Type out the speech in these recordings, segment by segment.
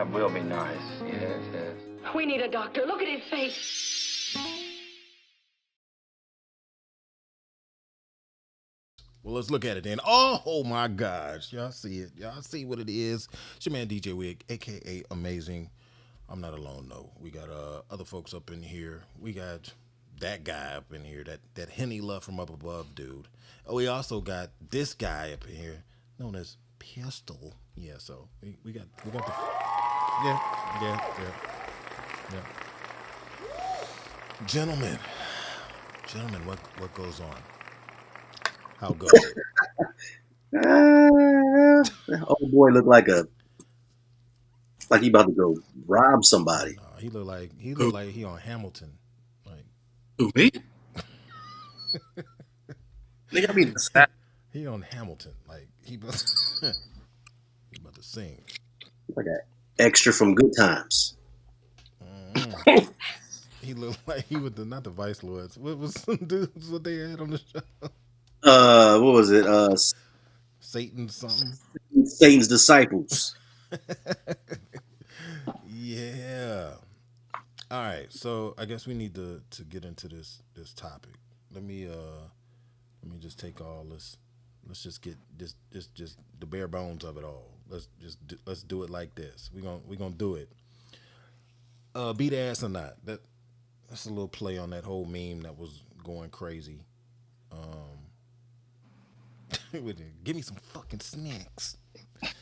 that will be nice. Yes, yes. We need a doctor. Look at his face. Well, let's look at it then. Oh my gosh. Y'all see it. Y'all see what it is. It's your man DJ Wig, aka Amazing. I'm not alone though. We got other folks up in here. We got that guy up in here, that Henny Love from up above dude. Oh, we also got this guy up in here, known as Pistol. Yeah, so we got the yeah, yeah. Gentlemen, gentlemen, what goes on? How goes it? That old boy looked like he about to go rob somebody. He look like he on Hamilton. Like Who, me? Nigga, I mean, he on Hamilton. Like he about, he about to sing. Like an extra from Good Times. Mm. He looked like he was not the Vice Lords. What was some dudes what they had on the show? What was it? Satan something. Satan's Disciples. Yeah. All right. So I guess we need to get into this topic. Let me just take all this. Let's just get just the bare bones of it all. Let's do it like this. We gonna do it. Beat ass or not? That's a little play on that whole meme that was going crazy. Um, with it. Give me some fucking snacks.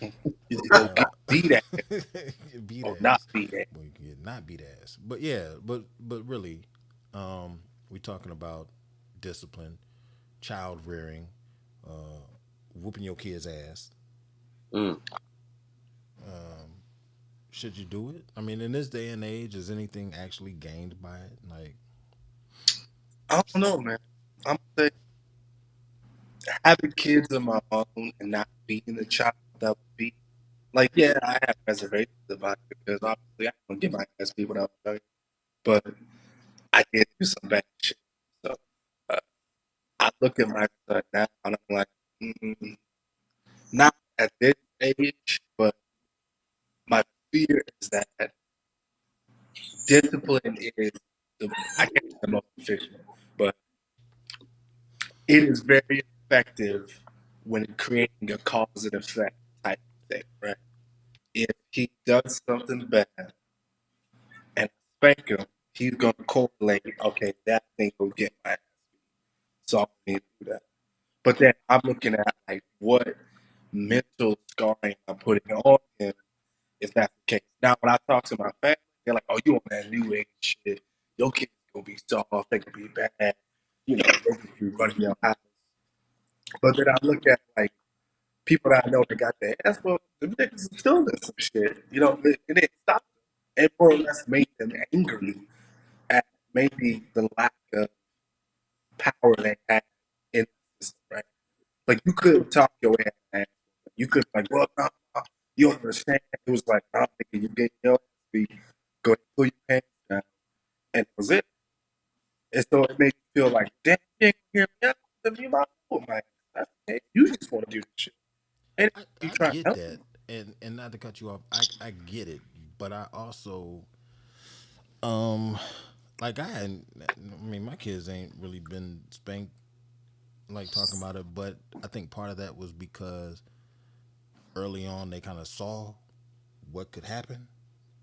you Uh, go beat ass beat or not ass. beat ass. Well, you can not beat ass. But yeah, but really, we talking about discipline, child rearing, uh, whooping your kid's ass. Mm. Um, should you do it? I mean, in this day and age, is anything actually gained by it? Like, I don't know, man. I'm gonna say having kids of my own and not being the child that would be like, yeah, I have reservations about it because obviously I don't get my ass beat when I was young, but I did do some bad shit. So uh, I look at my son now and I'm like, mm, not at this age, but my fear is that discipline is I can't say the most efficient, but it is very effective when creating a cause and effect type of thing, right? If he does something bad and I spank him, he's gonna correlate, okay, that thing will get my ass beat. So I need to do that. But then I'm looking at like what mental scarring I'm putting on him if that's the case. Now when I talk to my family, they're like, oh, you on that new age shit. Your kids gonna be soft, they gonna be bad, they gonna be running your house. But then I look at like people that I know that got their ass whooped, the niggas are still doing some shit. It didn't stop them. It more or less made them angry at maybe the lack of power they had in the system, right? Like you could talk your ass. You could like, well, no, you don't understand. It was like, nah, nigga, you get your ass beat. Go ahead, pull your pants down, and that was it. And so it made me feel like, damn, you ain't gonna hear me out. Let me my man. That's okay. You just want to do this shit. And you I try to get help that, me. and not to cut you off, I get it, but I also um like I mean my kids ain't really been spanked like talking about it, but I think part of that was because early on they kind of saw what could happen,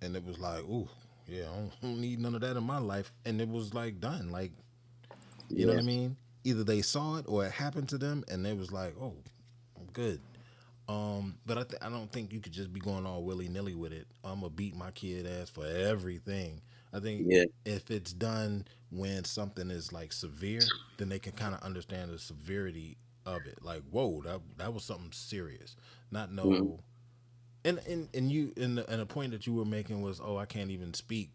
and it was like, ooh, yeah, I don't need none of that in my life, and it was like done, like you know Yeah. what I mean? Either they saw it or it happened to them, and they was like, oh, I'm good. But I don't think you could just be going all willy nilly with it. I'm gonna beat my kid ass for everything. I think Yeah. if it's done when something is like severe, then they can kind of understand the severity of it. Like, whoa, that was something serious. Not Mm. no. And you and the point that you were making was, oh, I can't even speak.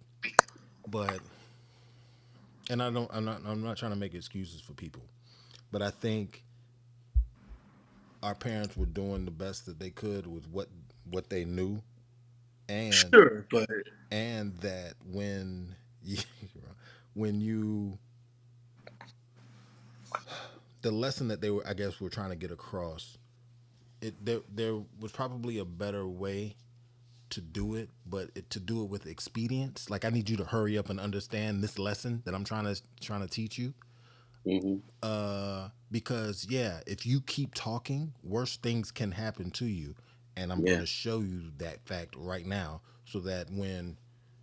But and I don't. I'm not trying to make excuses for people, but I think our parents were doing the best that they could with what they knew, and Sure, but that when you, when you the lesson that they were, I guess, were trying to get across, there was probably a better way to do it, but to do it with expedience. Like I need you to hurry up and understand this lesson that I'm trying to teach you. Hmm. Because yeah, if you keep talking, worse things can happen to you, and I'm going Yeah. to show you that fact right now, so that when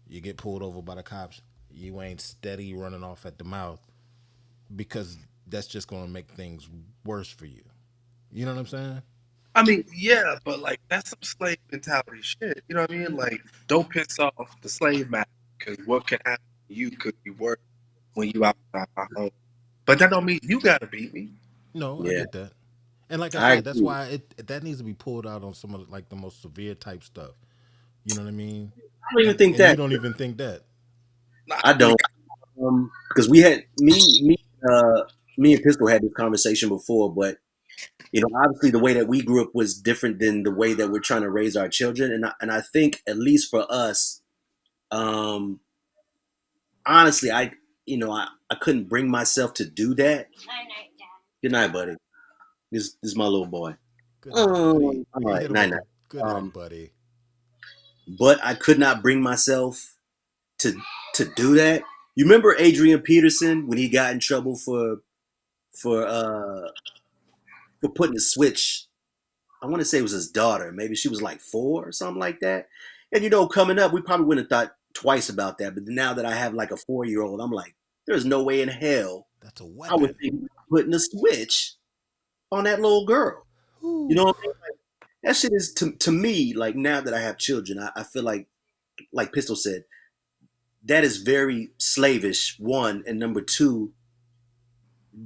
you get pulled over by the cops, you ain't steady running off at the mouth, because that's just going to make things worse for you. You know what I'm saying? I mean, yeah, but like that's some slave mentality shit. You know what I mean? Like, don't piss off the slave master because what can happen to you could be worse when you outside my home. But that don't mean you gotta beat me. No, I Yeah. get that. And like I I said, that's agree. why that needs to be pulled out on some of like the most severe type stuff. You know what I mean? I don't even And think and you that. don't even think that. Nah, I really, don't. Because we had uh, me and Pistol had this conversation before, but obviously the way that we grew up was different than the way that we're trying to raise our children, and I think at least for us, um, honestly, I couldn't bring myself to do that. Good night, buddy. This is my little boy. Good night, buddy. All You right, hit him night with night. the good night, Um, buddy. but I could not bring myself to do that. You remember Adrian Peterson when he got in trouble for uh for putting a switch. I want to say it was his daughter. Maybe she was like 4 or something like that. And coming up, we probably wouldn't have thought twice about that. But now that I have like a 4-year old, I'm like, there's no way in hell That's a I would weapon. think about putting a switch on that little girl. You know Whew. what I mean? That shit is to me, like now that I have children, I feel like Pistol said, that is very slavish, one. And number two,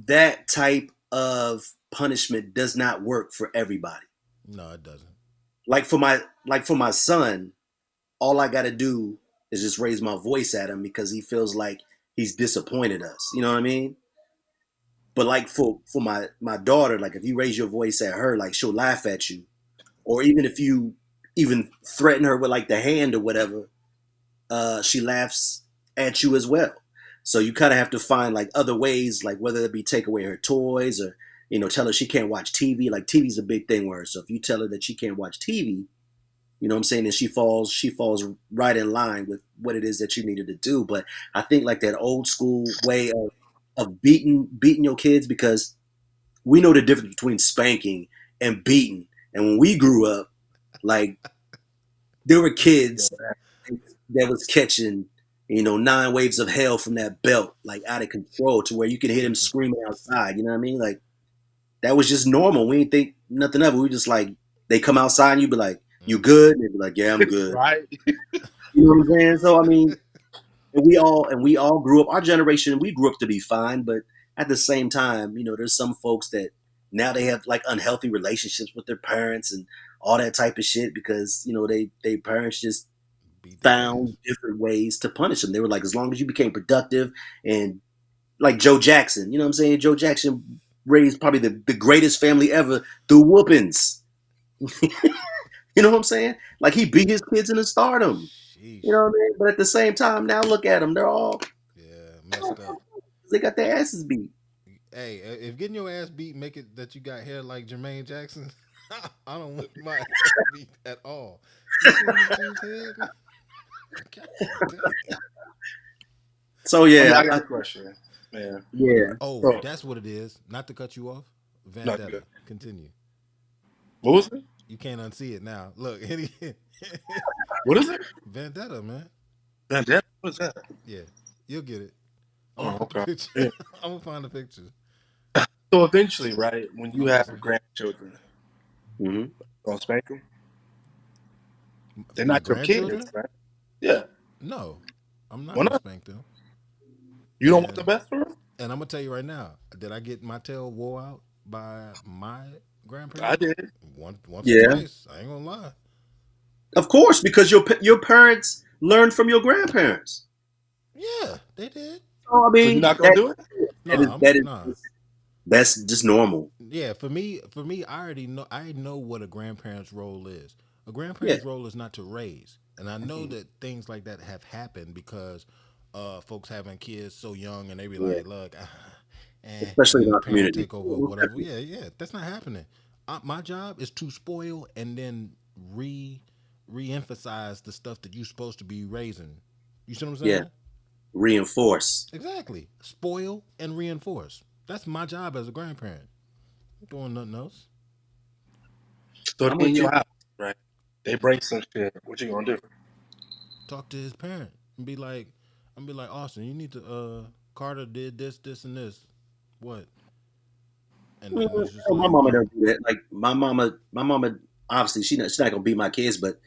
that type of punishment does not work for everybody. No, it doesn't. Like for my son, all I got to do is just raise my voice at him because he feels like he's disappointed us. You know what I mean? But like for my daughter, like if you raise your voice at her, like she'll laugh at you, or even if you even threaten her with like the hand or whatever, she laughs at you as well. So you kind of have to find like other ways, like whether it be take away her toys or tell her she can't watch TV. Like TV's a big thing with her. So if you tell her that she can't watch TV, you know what I'm saying? And she falls right in line with what it is that you needed to do. But I think like that old school way of beating your kids, because we know the difference between spanking and beating. And when we grew up, like there were yo, kids that was catching 9 waves of hell from that belt, like out of control, to where you could hear them screaming outside. You know what I mean? Like that was just normal. We didn't think nothing of it. We just like they come outside and you be like, "You Mm-hmm. good?" And they be like, "Yeah, I'm good." right? You know what I'm saying? So I mean, and we all grew up. Our generation, we grew up to be fine, but at the same time, there's some folks that now they have like unhealthy relationships with their parents and all that type of shit because they parents just Beat their found ass. different ways to punish them. They were like, as long as you became productive, and like Joe Jackson, you know what I'm saying? Joe Jackson raised probably the greatest family ever through whoopings. You know what I'm saying? Like he beat his kids into stardom. You Sheesh. know what I mean? But at the same time, now look at them. Yeah, messed up. They got their asses beat. Hey, if getting your ass beat make it that you got hair like Jermaine Jackson, I don't want my ass beat at all. You seen this dude's head, man? God damn. So I mean, yeah, I got a question, man. yeah. Oh, So, that's what it is. Not to cut you off. not good. Vendetta. Continue. What was it? You can't unsee it now. Look, What is it? Vendetta, man. What is that? Yeah, you'll get it. I'm gonna Oh, put the okay. picture. Yeah. I'm gonna find the picture. So eventually, right, when you I'm have listening. grandchildren, Hmm. don't spank them. They're My not your kids, grandchildren? right? Yeah. No, I'm not Why gonna not? spank them. You don't want the And best for them? and I'm gonna tell you right now. Did I get my tail wore out by my I grandparents? did. Once or Yeah. twice. I ain't gonna lie. Of course, because your parents learned from your grandparents. Yeah, they did. So I So you're mean, not gonna do it? that is Nah, that is nah. that's just normal. Yeah, for me, I already know. I know what a grandparent's role is. A Yeah. grandparent's role is not to raise, and I know Mhm. that things like that have happened because folks having kids so young, and they be Yeah. like, "Look, and Especially in then the our parent will community. take over, or whatever." Yeah, yeah, that's not happening. My job is to spoil and then re-emphasize the stuff that you're supposed to be raising. You see what I'm Yeah, saying? reinforce. Exactly. Spoil and reinforce. That's my job as a grandparent. I'm doing nothing else. So I'm they in with your you. house, right? They break some shit. What you gonna do? Talk to his parent and be like, Austin, you need to Carter did this, this, and this. What? And then it's just My like, mama oh, don't do that. Like my mama obviously she's not gonna beat my kids, but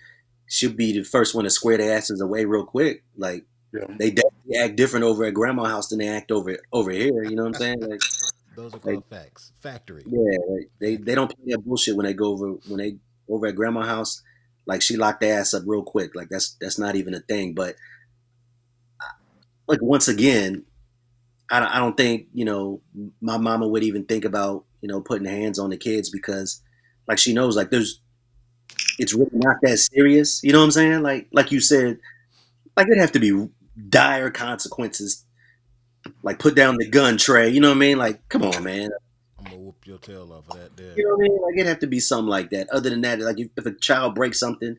she'll be the first one to square their asses away real quick. Like Yeah. they definitely act different over at grandma's house than they act over here. You know what I'm saying? those are Like called facts. Factory. yeah, like they Factory. don't play that bullshit when they over at grandma's house. Like she locked their ass up real quick. Like that's not even a thing. But like once again, I don't think my mama would even think about putting hands on the kids because like she knows like there's it's really not that serious. You know what I'm saying? Like you said, like it'd have to be dire consequences. Like put down the gun tray. You know what I mean? Like come on, man. I'm gonna whoop your tail off of that there. You know what I mean? Like it'd have to be something like that. Other than that, like if a child breaks something,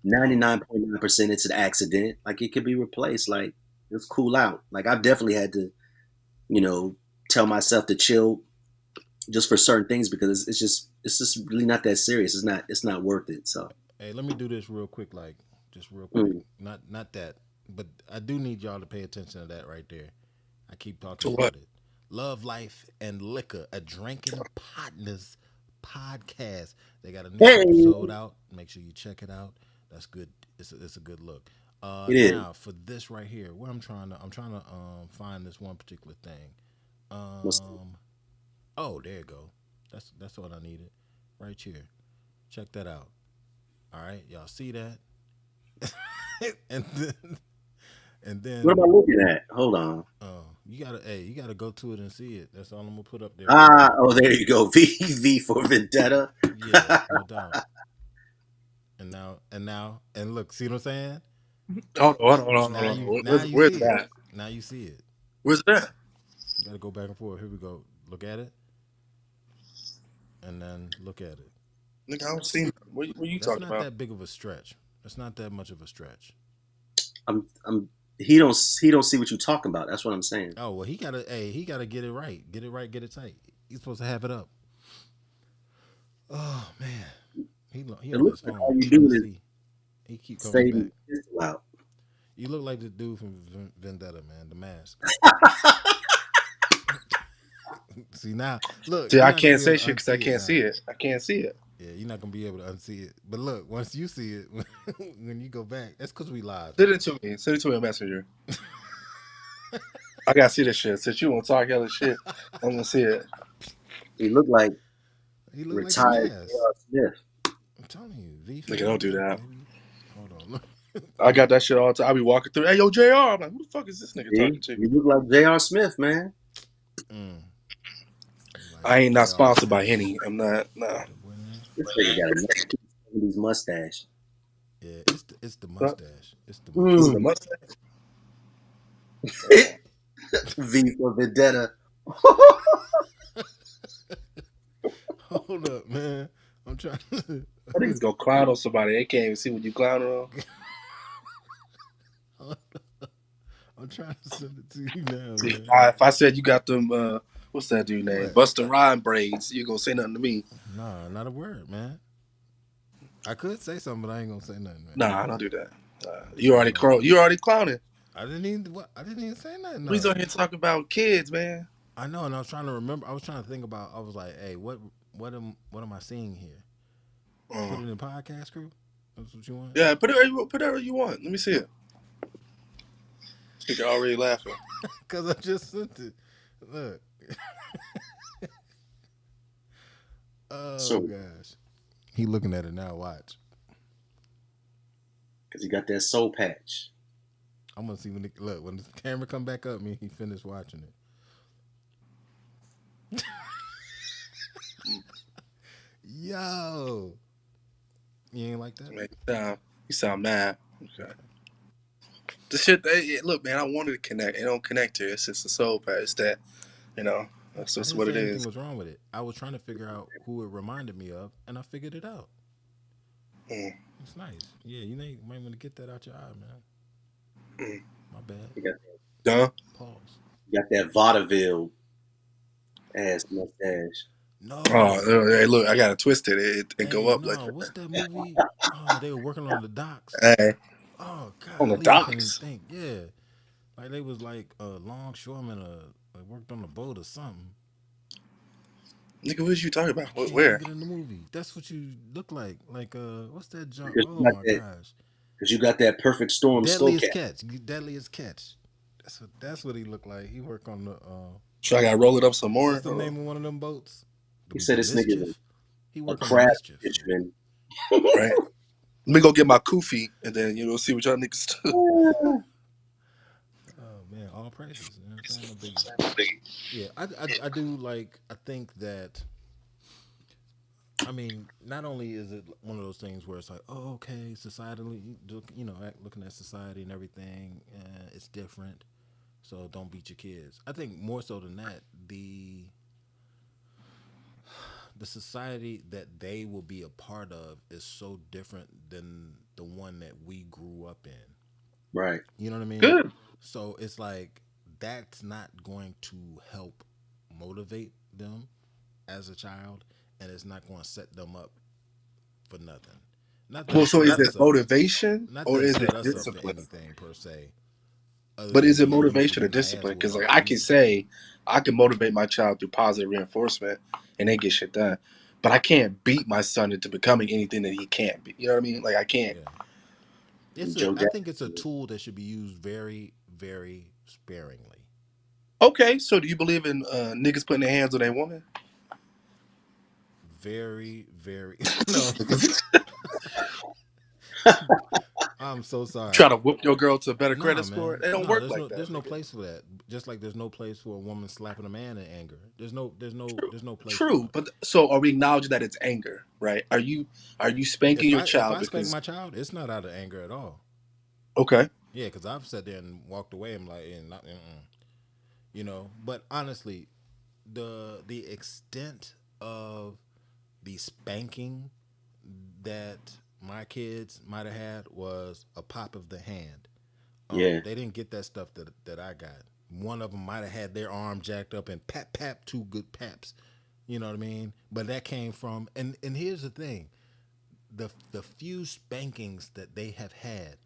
99.9% it's an accident. Like it could be replaced. Like it's cool out. Like I've definitely had to, you know, tell myself to chill just for certain things because it's just really not that serious. It's not worth it. So Hey, let me do this real quick, like just real quick. mm, Not that, but I do need y'all to pay attention to that right there. I keep talking To what? about it. Love Life and Liquor, a drinking partners podcast. They got a new hey, episode out. Make sure you check it out. That's good. It's a good look. it is. Now for this right here, what I'm trying to find this one particular thing. What's Um, oh, there you go. That's what I needed, right here. Check that out. All right, y'all see that? and then and what then am I looking at? Hold on. you gotta go to it and see it. That's all I'm gonna put up there for you. Oh, there you go. V for Vendetta. Yeah, no doubt. And look, see what I'm saying? Now you now you Where's see it. that? Now you see it. Where's that? You gotta go back and forth. Here we go. Look at it, and then look at it. Nigga, I don't see nothing. What you That's talking not about? that big of a stretch. That's not that much of a stretch. I'm he don't see what you're talking about. That's what I'm saying. Oh well, he gotta get it right. Get it right. Get it tight. He's supposed to have it up. Oh man, he It on looks his like phone. all I'm you trying to do is see. He keep coming say back. pistol out. You look like the dude from Vendetta, man. The mask. See now, look, See, you're I not gonna can't be able say to shit because I unsee it can't now. see it. I can't see it. Yeah, you're not gonna be able to unsee it. But look, once you see it, when you go back, that's because we live. Send it to me. Send it to me on Messenger. I gotta see this shit. Since you want to talk hella shit, I'm gonna see it. He looked like He look like the retired mask. J.R. Smith. I'm telling you, V for Nigga, don't do Vendetta, that. baby. Hold on, look. I got that shit all the time. I be walking through. Hey, yo, Jr. I'm like, who the fuck is this nigga See, talking to? you look like J.R. Smith, man. Mm. Like I ain't not J.R. sponsored by Smith. Henny. I'm not. Nah. The winner. This nigga got a 1970s mustache. Yeah, it's the What? mustache. It's the This is mustache. the Mm. mustache. V for Vendetta. Hold up, man. I'm trying to. I think it's gonna clown on somebody. They can't even see what you clowning on. I'm trying to send it to you now, See, man. if I said you got them, what's that dude name? What? Buster Rhyme braids. You gonna say nothing to me? Nah, not a word, man. I could say something, but I ain't gonna say nothing, man. Nah, don't do that. What's going on? You already clowning. I didn't even. What? I didn't even say nothing. We No. on here talking about kids, man. I know, and I was trying to remember. I was trying to think about. I was like, hey, what am I seeing here? Put it in the podcast crew. That's what you want? Yeah, put it wherever you want. Let me see it. This nigga already laughing. Because I just sent it. Look. Oh So, gosh. He looking at it now. Watch. because he got that soul patch. I'm gonna see when when the camera come back up. Me, he finished watching it. Yo, you ain't like that? Man, you sound mad. Okay. The shit. Look, man. I wanted to connect. It don't connect here. It's just a soul patch. It's that. You know. That's I just didn't what say it anything is. was wrong with it. I was trying to figure out who it reminded me of, and I figured it out. It's nice. Yeah, might want to get that out your eye, man. Mm. My bad. You got, Duh. Pause. you got that vaudeville ass mustache. Oh, No. hey, look, I got to twist it. It go Hey, up like no. What's that. that movie? Oh, they were working on the docks. Hey, Oh, on the golly, I can't even docks. think. Yeah. Like they was like a longshoreman, worked on a boat or something. Nigga, what you talking I about? can't Where? think of the movie. That's what you look like. Like, what's that junk? Because Oh my gosh. you got that perfect storm skull Deadliest cap. Catch. Deadliest Catch. That's what he looked like. He worked on the So I got to roll it up some more? what's the name of one of them boats? He The said this nigga's Mischief. He a worked on the crab Mischief. fisherman. Right. Let me go get my kufi and then, see what y'all niggas do. Oh man, all praises. You know what I'm saying? No biggie. Yeah, I do like. I think that. I mean, not only is it one of those things where it's like, oh, okay, societally, looking at society and everything, it's different. So don't beat your kids. I think more so than that, the society that they will be a part of is so different than the one that we grew up in. Right. You know what I mean? Good. So it's like that's not going to help motivate them as a child, and it's not going to set them up for nothing. Not that Well, it so is set it us up. motivation Not or that it is it set us up for discipline? anything per se, other But than is it being used to motivation or getting our ass discipline? whooped Because like like we I can used to. say I can motivate my child through positive reinforcement and they get shit done, but I can't beat my son into becoming anything that he can't be. You know what I mean? Like I can't. Yeah, it's a. Joe I think it's a Jackson. tool that should be used very, very sparingly. Okay, so do you believe in niggas putting their hands on a woman? Very, very. No, I'm so sorry. Try to whoop your girl to a better Nah, credit score? man. They don't No, work there's no like that, there's no nigga. place for that. Just like there's no place for a woman slapping a man in anger. True, There's no place for true. it. But so are we acknowledging that it's anger, right? Are you spanking If your I child spank because my child, it's not out of anger at all. okay? Yeah, because I've sat there and walked away. I'm like, not, But honestly, the extent of the spanking that my kids might have had was a pop of the hand. Yeah. They didn't get that stuff that I got. One of them might have had their arm jacked up and pap pap, two good paps. You know what I mean? But that came from and here's the thing: the few spankings that they have had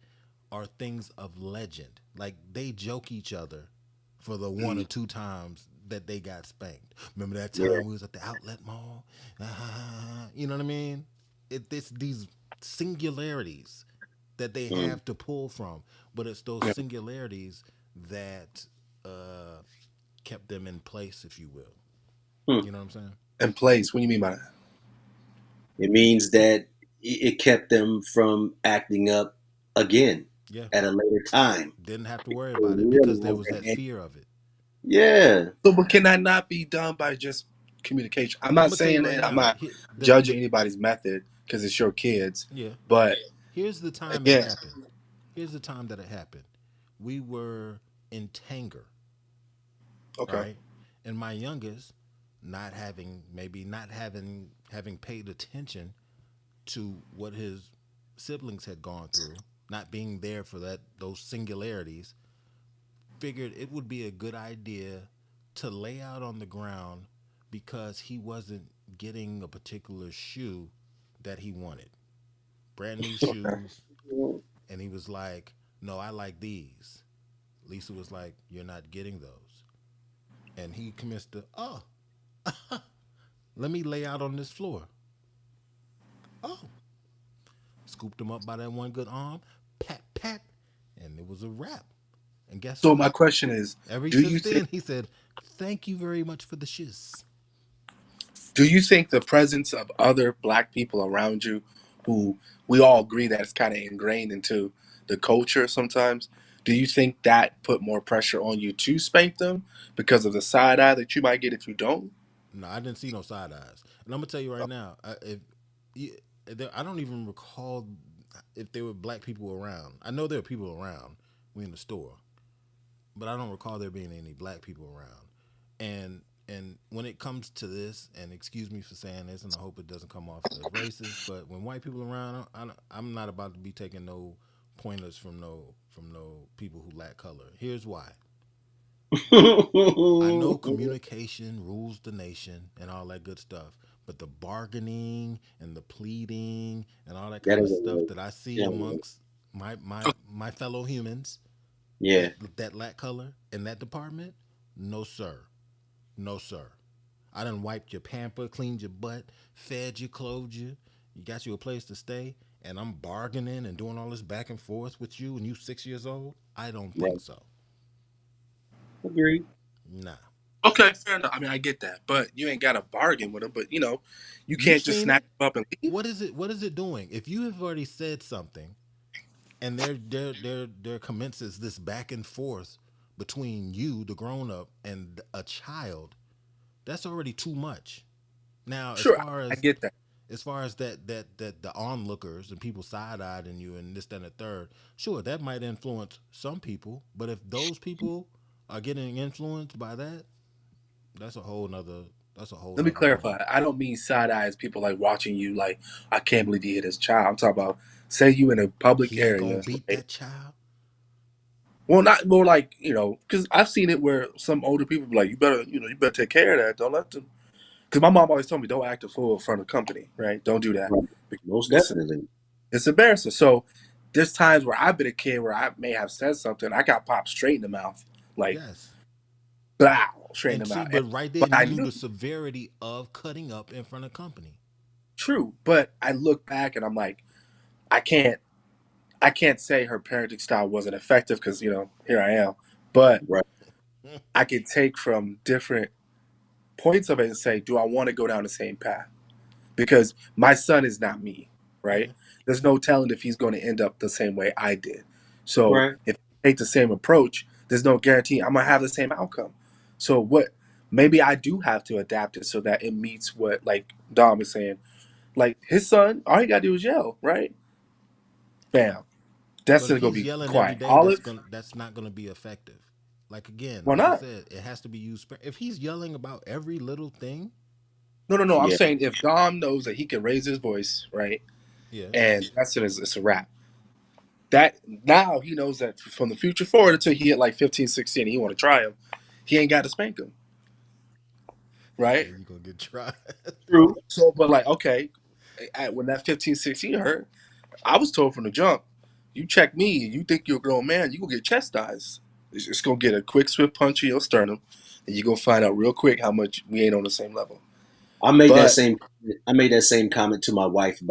are things of legend. Like they joke each other for the one or Mm, two times that they got spanked. Remember that Yeah. time we was at the outlet mall? You know what I mean? It's these singularities that they Mm. have to pull from, but it's those yeah. singularities that uh, kept them in place, if you will. Hmm. You know what I'm saying? And place. What do you mean by that? It means that it kept them from acting up again Yeah. at a later time. Didn't have to worry They about it because there realized was that, that fear of it. yeah. So, but can that not be done by just communication? I'm I'm not gonna tell you saying right that. I'm now. not judging anybody's method because it's your kids. Yeah. But Here's the time it again, happened. Here's the time that it happened. We were in Tanger, okay. right? And my youngest, not having paid attention to what his siblings had gone through, not being there for those singularities, figured it would be a good idea to lay out on the ground because he wasn't getting a particular shoe that he wanted. Brand new Okay. shoes. And he was like, "No, I like these." Lisa was like, "You're not getting those." And he commenced to, "Oh, let me lay out on this floor." Oh, scooped him up by that one good arm, pat, pat, and it was a wrap. And guess So my what? question is, Ever do you since think then, he said, "Thank you very much for the shiz." do you think the presence of other black people around you who we all agree that it's kind of ingrained into the culture sometimes, do you think that put more pressure on you to spank them because of the side eye that you might get if you don't? No, I didn't see no side eyes. And I'm gonna tell you right now, I don't even recall if there were black people around. I know there were people around. We in the store, but I don't recall there being any black people around. And and when it comes to this, and excuse me for saying this, and I hope it doesn't come off as racist, but when white people are around, I'm not about to be taking no pointers from no people who lack color. Here's why. I know communication rules the nation and all that good stuff, but the bargaining and the pleading and all that That kind of doesn't stuff work. that I see That doesn't work. amongst my fellow humans Yeah. that lack color in that department, no sir, no sir. I done wiped your pamper, cleaned your butt, fed you, clothed you, you got you a place to stay, and I'm bargaining and doing all this back and forth with you, and you 6 years old. I don't think Right. so. Agree. Nah. Okay, fair enough. I mean, I get that, but you ain't got to bargain with them. But you You've can't just seen snatch it. them up and leave. What is it? What is it doing? If you have already said something, and there commences this back and forth between you, the grown up, and a child, that's already too much. Now, Sure, I get that. as far as that the onlookers and people side eyeing you and this, that, and the third, sure, that might influence some people. But if those people are getting influenced by that, that's a whole nother Let me room. clarify. I don't mean side eyes. People like watching you. Like, I can't believe you hit his child. I'm talking about, say you in a public He ain't gonna area, beat right? that child. Well, not more like because I've seen it where some older people be like, you better take care of that. Don't let them. Because my mom always told me, don't act a fool in front of the company, right? Don't do that. Right. Because Most It's definitely. it's embarrassing. So there's times where I've been a kid where I may have said something, I got popped straight in the mouth, like Yes. blow, straight in And the see, mouth. but right there, But you I knew knew the severity of cutting up in front of company. true. But I look back and I'm like, I can't I can't say her parenting style wasn't effective because here I am. But Right. I can take from different points of it and say, do I want to go down the same path? Because my son is not me, right? Yeah. There's no telling if he's going to end up the same way I did. So Right. if I take the same approach, there's no guarantee I'm gonna have the same outcome. So what? Maybe I do have to adapt it so that it meets what, like Dom is saying. Like his son, all he got to do is yell, right? Bam. But if Destin's gonna he's be yelling every quiet. day, Olive, that's not gonna be effective. Like again, why like I not? said, it has to be used. If he's yelling about every little thing, No, no, no. I'm Yeah. saying if Dom knows that he can raise his voice, right, yeah. and Destin is it's a wrap. That now he knows that from the future forward until he hit like 15, 16, and he want to try him, he ain't got to spank him, He right? said you gonna get tried. True. So, but like, okay, when that 15, 16 hurt, I was told from the jump, you check me, you think you're a grown man, you gonna get chastised. It's gonna get a quick, swift punch in your sternum, and you're gonna find out real quick how much we ain't on the same level. I made that But same I made that same comment to my wife and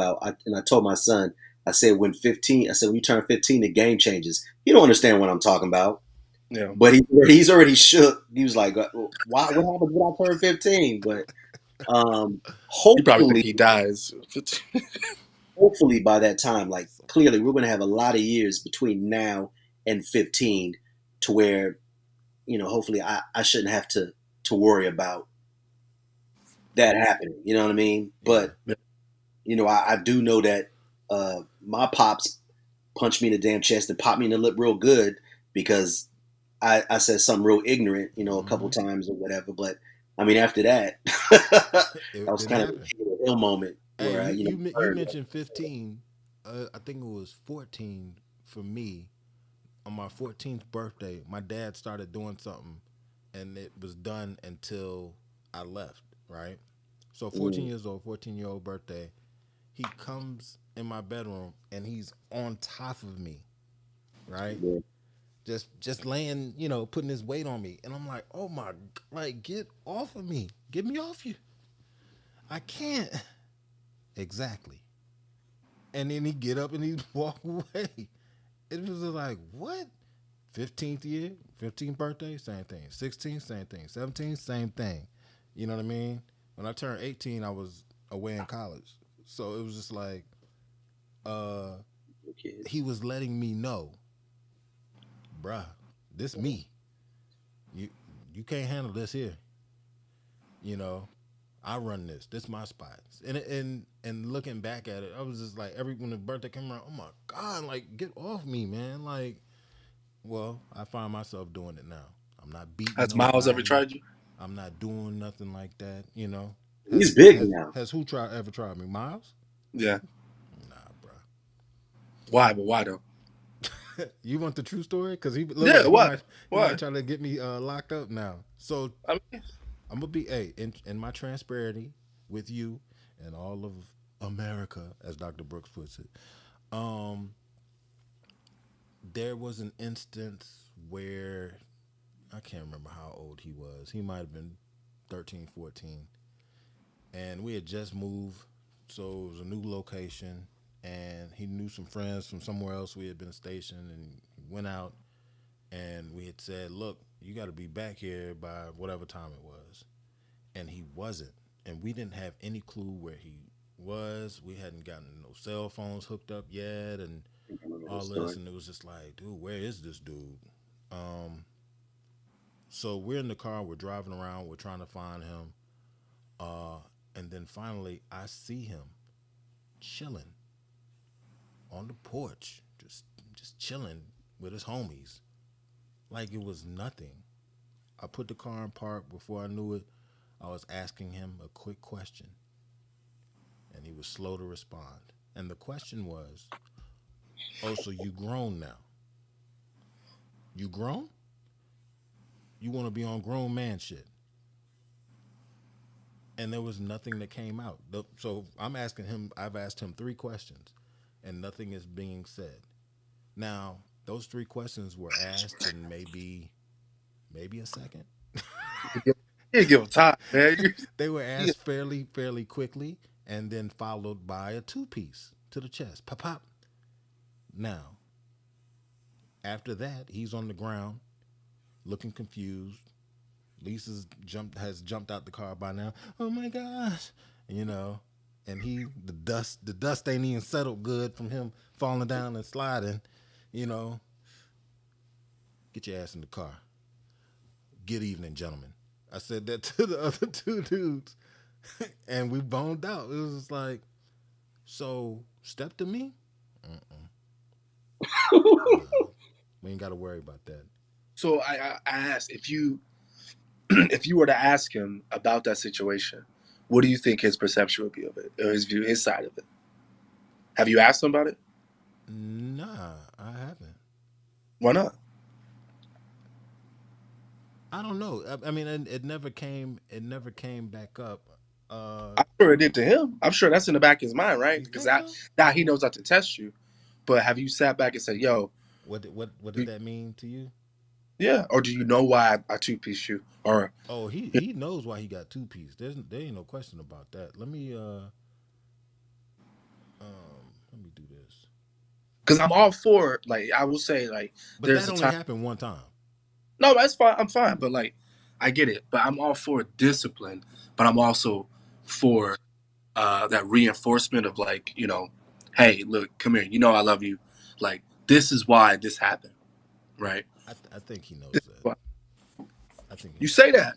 I told my son, I said when you turn 15 the game changes. You don't understand what I'm talking about. you know, But he's already shook. He was like, why what happens when I turn 15? But you probably think hopefully he dies. hopefully by that time, like clearly we're gonna have a lot of years between now and 15 to where, hopefully I shouldn't have to worry about that happening. You know what I mean? Yeah. But I do know that my pops punched me in the damn chest and popped me in the lip real good because I said something real ignorant, a couple Mm-hmm. times or whatever. But I mean, after that, that It was didn't kind of happen. a ill moment Hey, where you learned mentioned 15. I think it was 14 for me. On my 14th birthday, my dad started doing something, and it was done until I left. Right. So 14 mm, years old, 14-year-old birthday. He comes in my bedroom and he's on top of me. Right. yeah. Just laying, putting his weight on me, and I'm like, oh my, like get off of me, get me off you. I can't. Exactly. And then he get up and he walk away. It was just like, what? 15th year, 15th birthday, same thing. 16th, same thing. 17th, same thing. You know what I mean? When I turned 18, I was away in college. So it was just like, uh, Okay. he was letting me know, bruh, this me. You you can't handle this here. You know, I run this. This my spot. And looking back at it, I was just like, when the birthday came around, oh my god, like get off me, man. Like, well, I find myself doing it now. I'm not beating has Miles ever nobody. tried you? I'm not doing nothing like that. You know, He's big now. has who ever tried me? Miles? Yeah. Nah, bro. Why? But why though? You want the true story? Because he look Yeah. like Why? he might Why? try to get me locked up now. So I mean, I'm gonna be in my transparency with you and all of America, as Dr. Brooks puts it. Um, there was an instance where I can't remember how old he was. He might have been 13, 14. And we had just moved, so it was a new location. And he knew some friends from somewhere else we had been stationed, and he went out. And we had said, "Look, you got to be back here by whatever time it was." And he wasn't. And we didn't have any clue where he was. We hadn't gotten no cell phones hooked up yet, and I remember all this this. story. And it was just like, dude, where is this dude? Um, so we're in the car, we're driving around, we're trying to find him. Uh, and then finally, I see him chilling on the porch, just chilling with his homies, like it was nothing. I put the car in park. Before I knew it, I was asking him a quick question, and he was slow to respond. And the question was, "Oh, so you grown now? You grown? You want to be on grown man shit?" And there was nothing that came out. So I'm asking him. I've asked him three questions, and nothing is being said. Now, those three questions were asked in maybe a second. you can't give him time, man. They were You, asked fairly quickly, and then followed by a two piece to the chest. Pop pop. Now, after that, he's on the ground, looking confused. Lisa's jumped out the car by now. Oh my gosh, you know, and the dust ain't even settled good from him falling down and sliding. You know, get your ass in the car. Good evening, gentlemen. I said that to the other two dudes, and we boned out. It was just like, so step to me. Mm-mm. Nah, we ain't got to worry about that. so I asked if you if you were to ask him about that situation, what do you think his perception would be of it, or his view, his side of it? Have you asked him about it? Nah, I haven't. Why not? I don't know. I mean, it never came. It never came back up. Uh, I'm sure it did to him. I'm sure that's in the back of his mind, right? you Because think so? now he knows not to test you. But have you sat back and said, "Yo, What did do- that mean to you? yeah," or do you know why I two piece you? Or Oh, he knows why he got two piece. There ain't no question about that. Let me do this. because I'm all for like I will say like But there's that a only time. happened one time. No, that's fine. I'm fine. But like I get it. But I'm all for discipline. But I'm also for that reinforcement of like hey, look, come here. You know I love you. Like this is why this happened, right? I think he knows This is that. why. I think he You knows say that. that,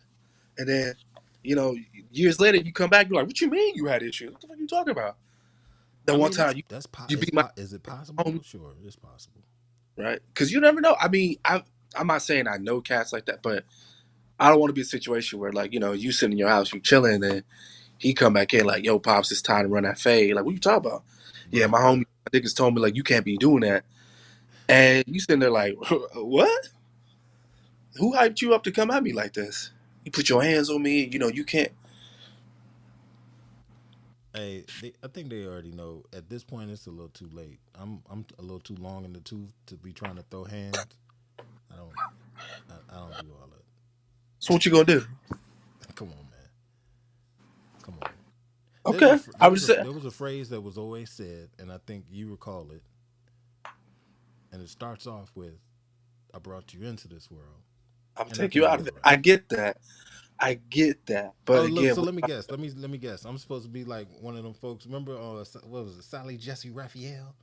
and then years later you come back. You're like, what you mean you had issues? What the fuck are you talking about? That I one mean, time you beat my is it possible? home, Sure, it's possible. right? Because you never know. I mean, I'm not saying I know cats like that, but I don't want to be a situation where like you sitting in your house, you chilling, and he come back in like, yo, pops, it's time to run that fade. Like, what you talking about? Yeah, my homie, I think, has told me like you can't be doing that, and you sitting there like, what? Who hyped you up to come at me like this? You put your hands on me, and you can't. Hey, I think they already know. At this point, it's a little too late. I'm a little too long in the tooth to be trying to throw hands. I don't I don't do all that. So what you gonna do? Come on, man. Come on. Okay, I was just saying. There was a phrase that was always said, and I think you recall it. And it starts off with, "I brought you into this world," I'm and I take you think out you're of it. right. I get that. I get that. But Oh, look. again, So let me guess. Let me guess. I'm supposed to be like one of them folks. Remember, what was it, Sally Jesse Raphael,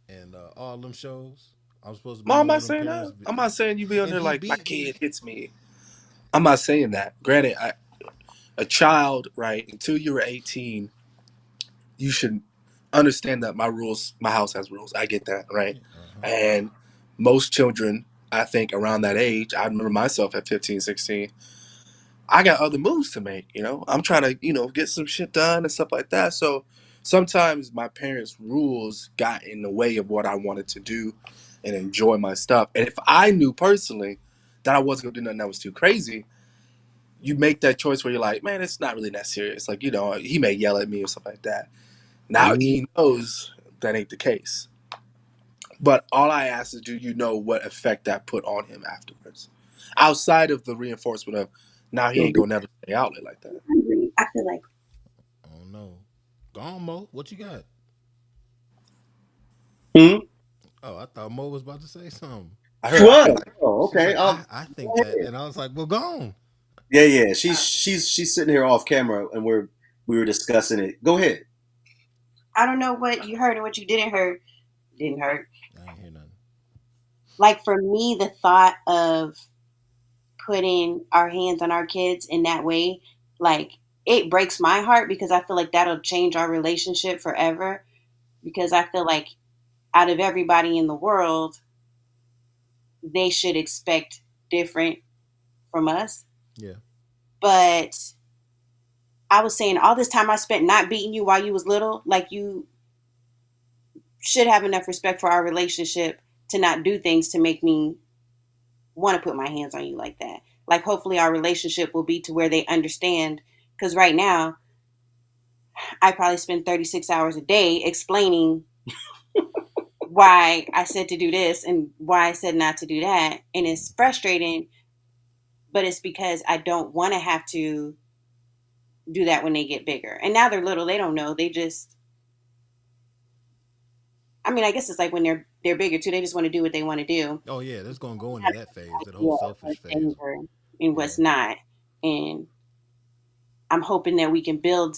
and all them shows. I'm supposed to be no, I'm one not of them saying parents, that. I'm not saying you be on and there he like my beat me. kid hits me. I'm not saying that. Granted, a child, right? Until you were 18, you should understand that my house has rules. I get that, right? Uh-huh. And most children, I think, around that age, I remember myself at 15, 16. I got other moves to make. I'm trying to get some shit done and stuff like that. So sometimes my parents' rules got in the way of what I wanted to do and enjoy my stuff. And if I knew personally that I wasn't gonna do nothing that was too crazy, you make that choice where you're like, man, it's not really that serious. Like, he may yell at me or something like that. Now Mm. he knows that ain't the case. But all I ask is, do you know what effect that put on him afterwards? Outside of the reinforcement of, now he ain't gonna never stay out like that. I feel like Oh no. Go on, Mo. What you got? Hmm? Oh, I thought Mo was about to say something. I She heard. was. Oh, She's okay. like, I think that, and I was like, well, go on. Yeah, yeah. She's sitting here off camera, and we were discussing it. Go ahead. I don't know what you heard and what you didn't heard. Didn't hurt. I ain't hear nothing. Like for me, the thought of putting our hands on our kids in that way, like it breaks my heart because I feel like that'll change our relationship forever. Because I feel like out of everybody in the world, they should expect different from us. Yeah. But I was saying all this time I spent not beating you while you was little, like you should have enough respect for our relationship to not do things to make me want to put my hands on you like that. Like hopefully our relationship will be to where they understand because right now I probably spend 36 hours a day explaining why I said to do this and why I said not to do that. And it's frustrating, but it's because I don't want to have to do that when they get bigger. And now they're little, they don't know. They just I mean, I guess it's like when they're bigger too, they just want to do what they want to do. Oh yeah, that's gonna go into that phase, that whole Yeah, selfish what's phase. danger and Yeah. what's not. And I'm hoping that we can build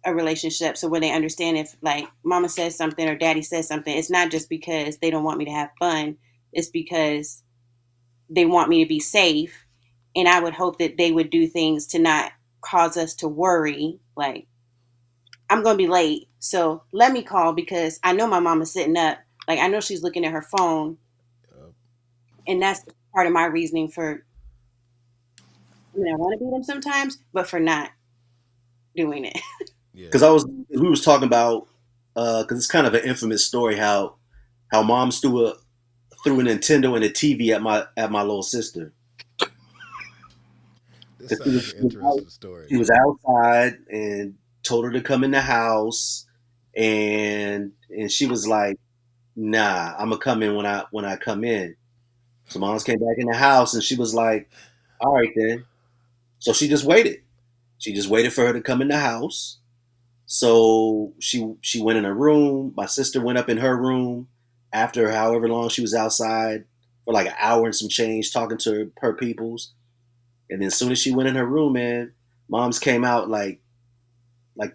a relationship so when they understand if like mama says something or daddy says something, it's not just because they don't want me to have fun. It's because they want me to be safe. And I would hope that they would do things to not cause us to worry. Like, I'm going to be late. So let me call because I know my mama's sitting up. Like, I know she's looking at her phone. Uh, And that's part of my reasoning for, I mean, I want to beat them sometimes, but for not doing it. yeah. Because we was talking about because it's kind of an infamous story how moms threw a Nintendo and a TV at my little sister. This 'Cause sounds like an interesting story. she was outside and told her to come in the house, and she was like, "Nah, I'm gonna come in when I come in." So moms came back in the house, and she was like, "All right then." So she just waited. She just waited for her to come in the house. So she went in her room. My sister went up in her room after however long she was outside for like an hour and some change talking to her peoples. And then as soon as she went in her room, man, moms came out like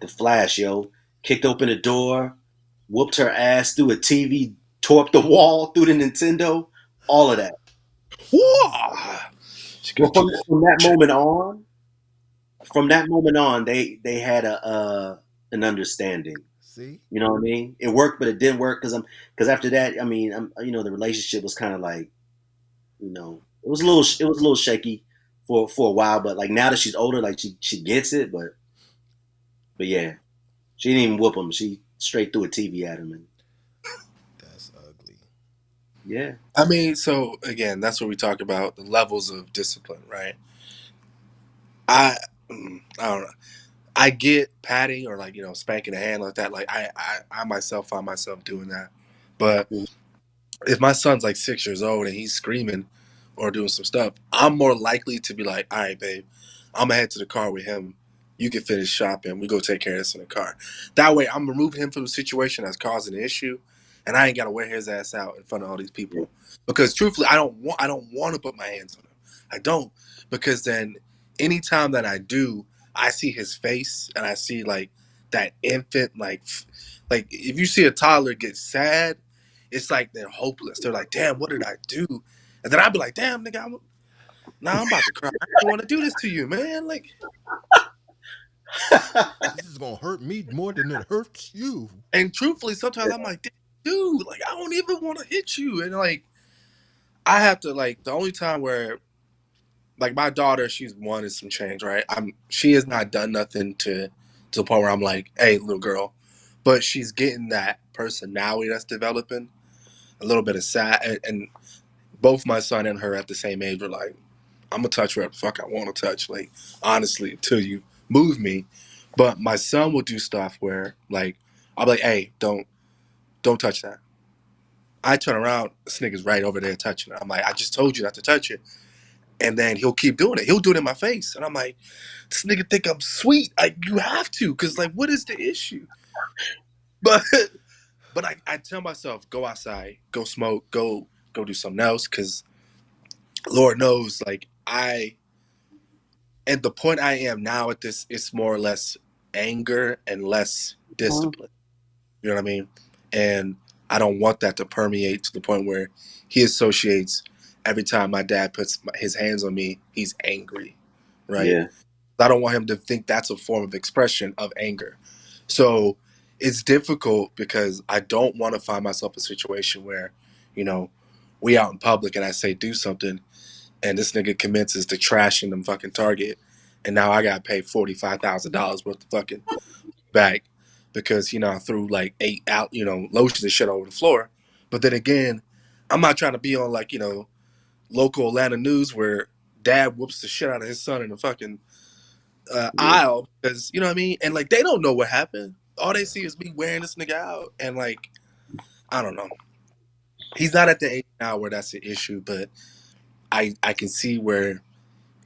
the Flash, yo. Kicked open the door, whooped her ass through a TV, tore up the wall through the Nintendo, all of that. Whoa! She Well, got you. from that moment on, they had a an understanding. See? You know what I mean? It worked, but it didn't work because after that, I mean, the relationship was kind of like, it was a little shaky for a while, but like now that she's older, like she gets it, but yeah, she didn't even whoop him. She straight threw a TV at him, and That's ugly. yeah, I mean, so again, that's what we talk about the levels of discipline, right? I I don't know. I get patting or like spanking a hand like that. Like I myself find myself doing that, but if my son's like 6 years old and he's screaming or doing some stuff, I'm more likely to be like, all right, babe, I'm gonna head to the car with him. You can finish shopping. We go take care of this in the car. That way, I'm removing him from the situation that's causing the issue, and I ain't gotta wear his ass out in front of all these people. Because truthfully, I don't want to put my hands on him. I don't, because then anytime that I do, I see his face and I see like that infant like if you see a toddler get sad, it's like they're hopeless. They're like, damn, what did I do? And then I'd be like, damn, nigga, I'm about to cry. I don't want to do this to you, man. Like, This is gonna hurt me more than it hurts you. and truthfully, sometimes I'm like, dude, like, I don't even want to hit you. And like, I have to, like, the only time where like my daughter, she's wanted some change, right? She has not done nothing to the point where I'm like, hey, little girl, but she's getting that personality that's developing, a little bit of sad, and both my son and her at the same age were like, I'm gonna touch whatever the fuck I want to touch, like honestly, until you move me. But my son will do stuff where like I'll be like, hey, don't touch that. I turn around, this nigga's right over there touching it. I'm like, I just told you not to touch it. And then he'll keep doing it. He'll do it in my face. And I'm like, this nigga think I'm sweet. You have to, because like, what is the issue? But but I tell myself, go outside, go smoke, go do something else, because Lord knows, like at the point I am now at this, it's more or less anger and less discipline. You know what I mean? And I don't want that to permeate to the point where he associates every time my dad puts his hands on me, he's angry, right? Yeah. I don't want him to think that's a form of expression of anger. So it's difficult because I don't want to find myself in a situation where, you know, we out in public and I say do something and this nigga commences to trashing them fucking Target, and now I gotta pay $45,000 worth of fucking bag because I threw like 8 out lotions and shit over the floor. But then again, I'm not trying to be on like local Atlanta news where dad whoops the shit out of his son in the fucking aisle because you know what I mean, and like they don't know what happened. All they see is me wearing this nigga out, and like I don't know. He's not at the age now where that's an issue, but I can see where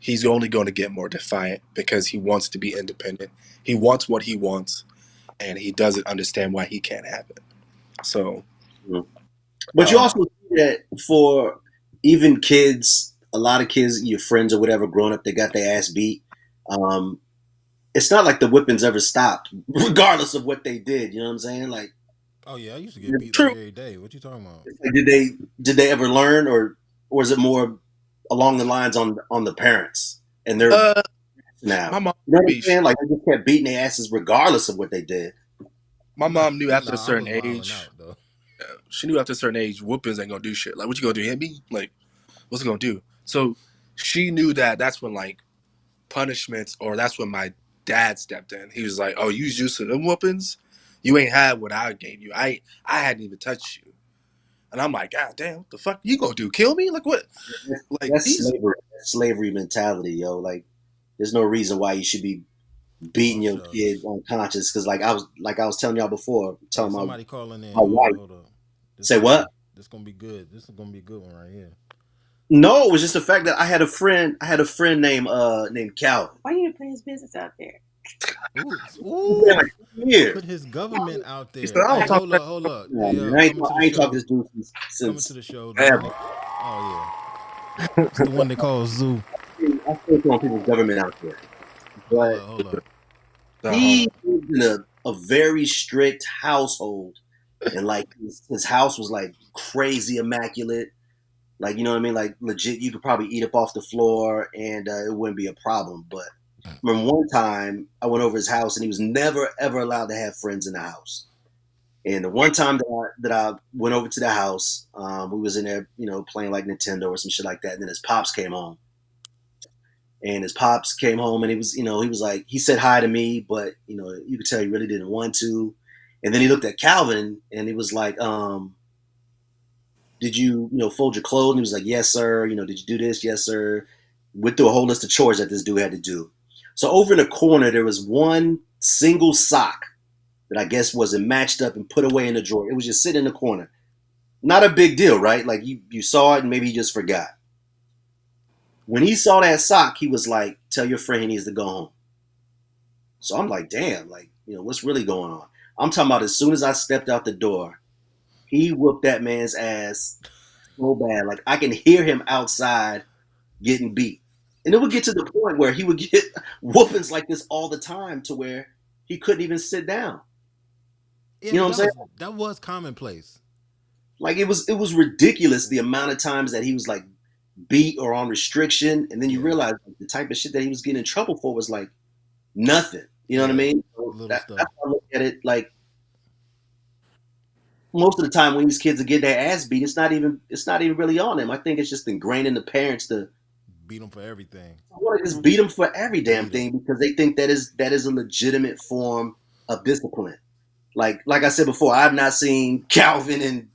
he's only going to get more defiant because he wants to be independent. He wants what he wants, and he doesn't understand why he can't have it. So, but you also see that for even kids, a lot of kids, your friends or whatever, growing up, they got their ass beat. It's not like the whippings ever stopped, regardless of what they did. You know what I'm saying? Like, Oh yeah, I used to get beat true. like every day. What you talking about? like, did they ever learn, or is it more along the lines on the parents and their now? My mom, You know what I'm saying? Like they just kept beating their asses regardless of what they did. my mom knew after a Nah, I was certain wilding age. out though. She knew after a certain age, whoopings ain't gonna do shit. Like, what you gonna do? Hit me? Like, what's it gonna do? So she knew that that's when like punishments, or that's when my dad stepped in. He was like, "Oh, you used to them whoopings? You ain't had what I gave you. I hadn't even touched you." And I'm like, God damn, what the fuck you gonna do? Kill me? Like what? Like That's these? slavery. That's slavery mentality, yo. Like, there's no reason why you should be beating Oh your shucks. kid unconscious. Because like I was telling y'all before, Hey, telling somebody calling in. my wife. Hold up. Say what? This gonna be good. This is gonna be a good one right here. No, it was just the fact that I had a friend. I had a friend named Calvin. Why you put his business out there? Ooh, Like, yeah. put his government out He said, there. I don't Hey, talk hold up. No, Hey, man, I coming to ain't the talked to show. this dude Coming since to the show. The ever. one oh yeah, it's the one they call Zoo. I still throwing people's government out there. But Hold up. he lived in a very strict household, and like his house was like crazy immaculate. Like, you know what I mean? Like legit, you could probably eat up off the floor and it wouldn't be a problem. But remember one time I went over his house and he was never ever allowed to have friends in the house. And the one time that I went over to the house, we was in there, playing like Nintendo or some shit like that. And then his pops came home. And his pops came home and he was like, he said hi to me, but you could tell he really didn't want to. And then he looked at Calvin and he was like, did you, fold your clothes? And he was like, yes, sir. Did you do this? Yes, sir. Went through a whole list of chores that this dude had to do. So over in the corner, there was one single sock that I guess wasn't matched up and put away in the drawer. It was just sitting in the corner. Not a big deal, right? Like you saw it and maybe he just forgot. When he saw that sock, he was like, tell your friend he needs to go home. So I'm like, damn, like, what's really going on? I'm talking about as soon as I stepped out the door, he whooped that man's ass so bad. Like I can hear him outside getting beat. And it would get to the point where he would get whoopings like this all the time to where he couldn't even sit down. Yeah, You know but what I'm saying? that was commonplace. Like it was ridiculous the amount of times that he was like beat or on restriction, and then you Yeah. realize like, the type of shit that he was getting in trouble for was like nothing. You know what I mean? So Little stuff. that's how I look at it. Like most of the time when these kids are getting their ass beat, it's not even really on them. I think it's just ingrained in the parents to beat them for everything. I want to just beat them for every damn Beat 'em. thing because they think that is a legitimate form of discipline. Like I said before, I've not seen Calvin in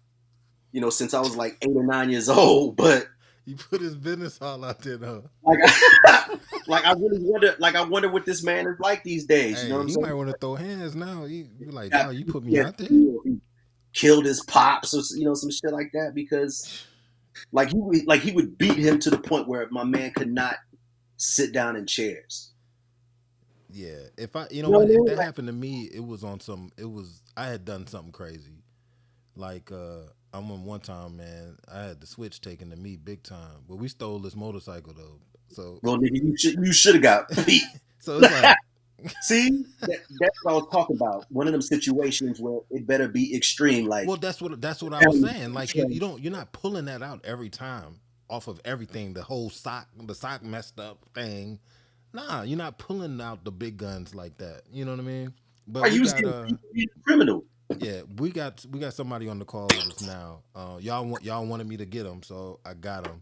since I was like 8 or 9 years old. But You put his business all out there though. like, like I wonder what this man is like these days. You know what Hey, I'm he might saying? want to throw hands now. You like, Yeah, dog, you put me yeah, out there. he killed his pops or some shit like that because he would beat him to the point where my man could not sit down in chairs. Yeah, if I, you know You know what what, I if mean? that happened to me, it was on some. It was I had done something crazy. Like I remember one time, man, I had the switch taken to me big time. But we stole this motorcycle though, so Well, nigga, you should have got beat. so it's like, See, that's what I was talking about. One of them situations where it better be extreme, like well, that's what I was saying. Like you're not pulling that out every time off of everything. The sock messed up thing. Nah, you're not pulling out the big guns like that. You know what I mean? But are we you got still a criminal? yeah, we got somebody on the call with us now. Y'all wanted me to get him, so I got him.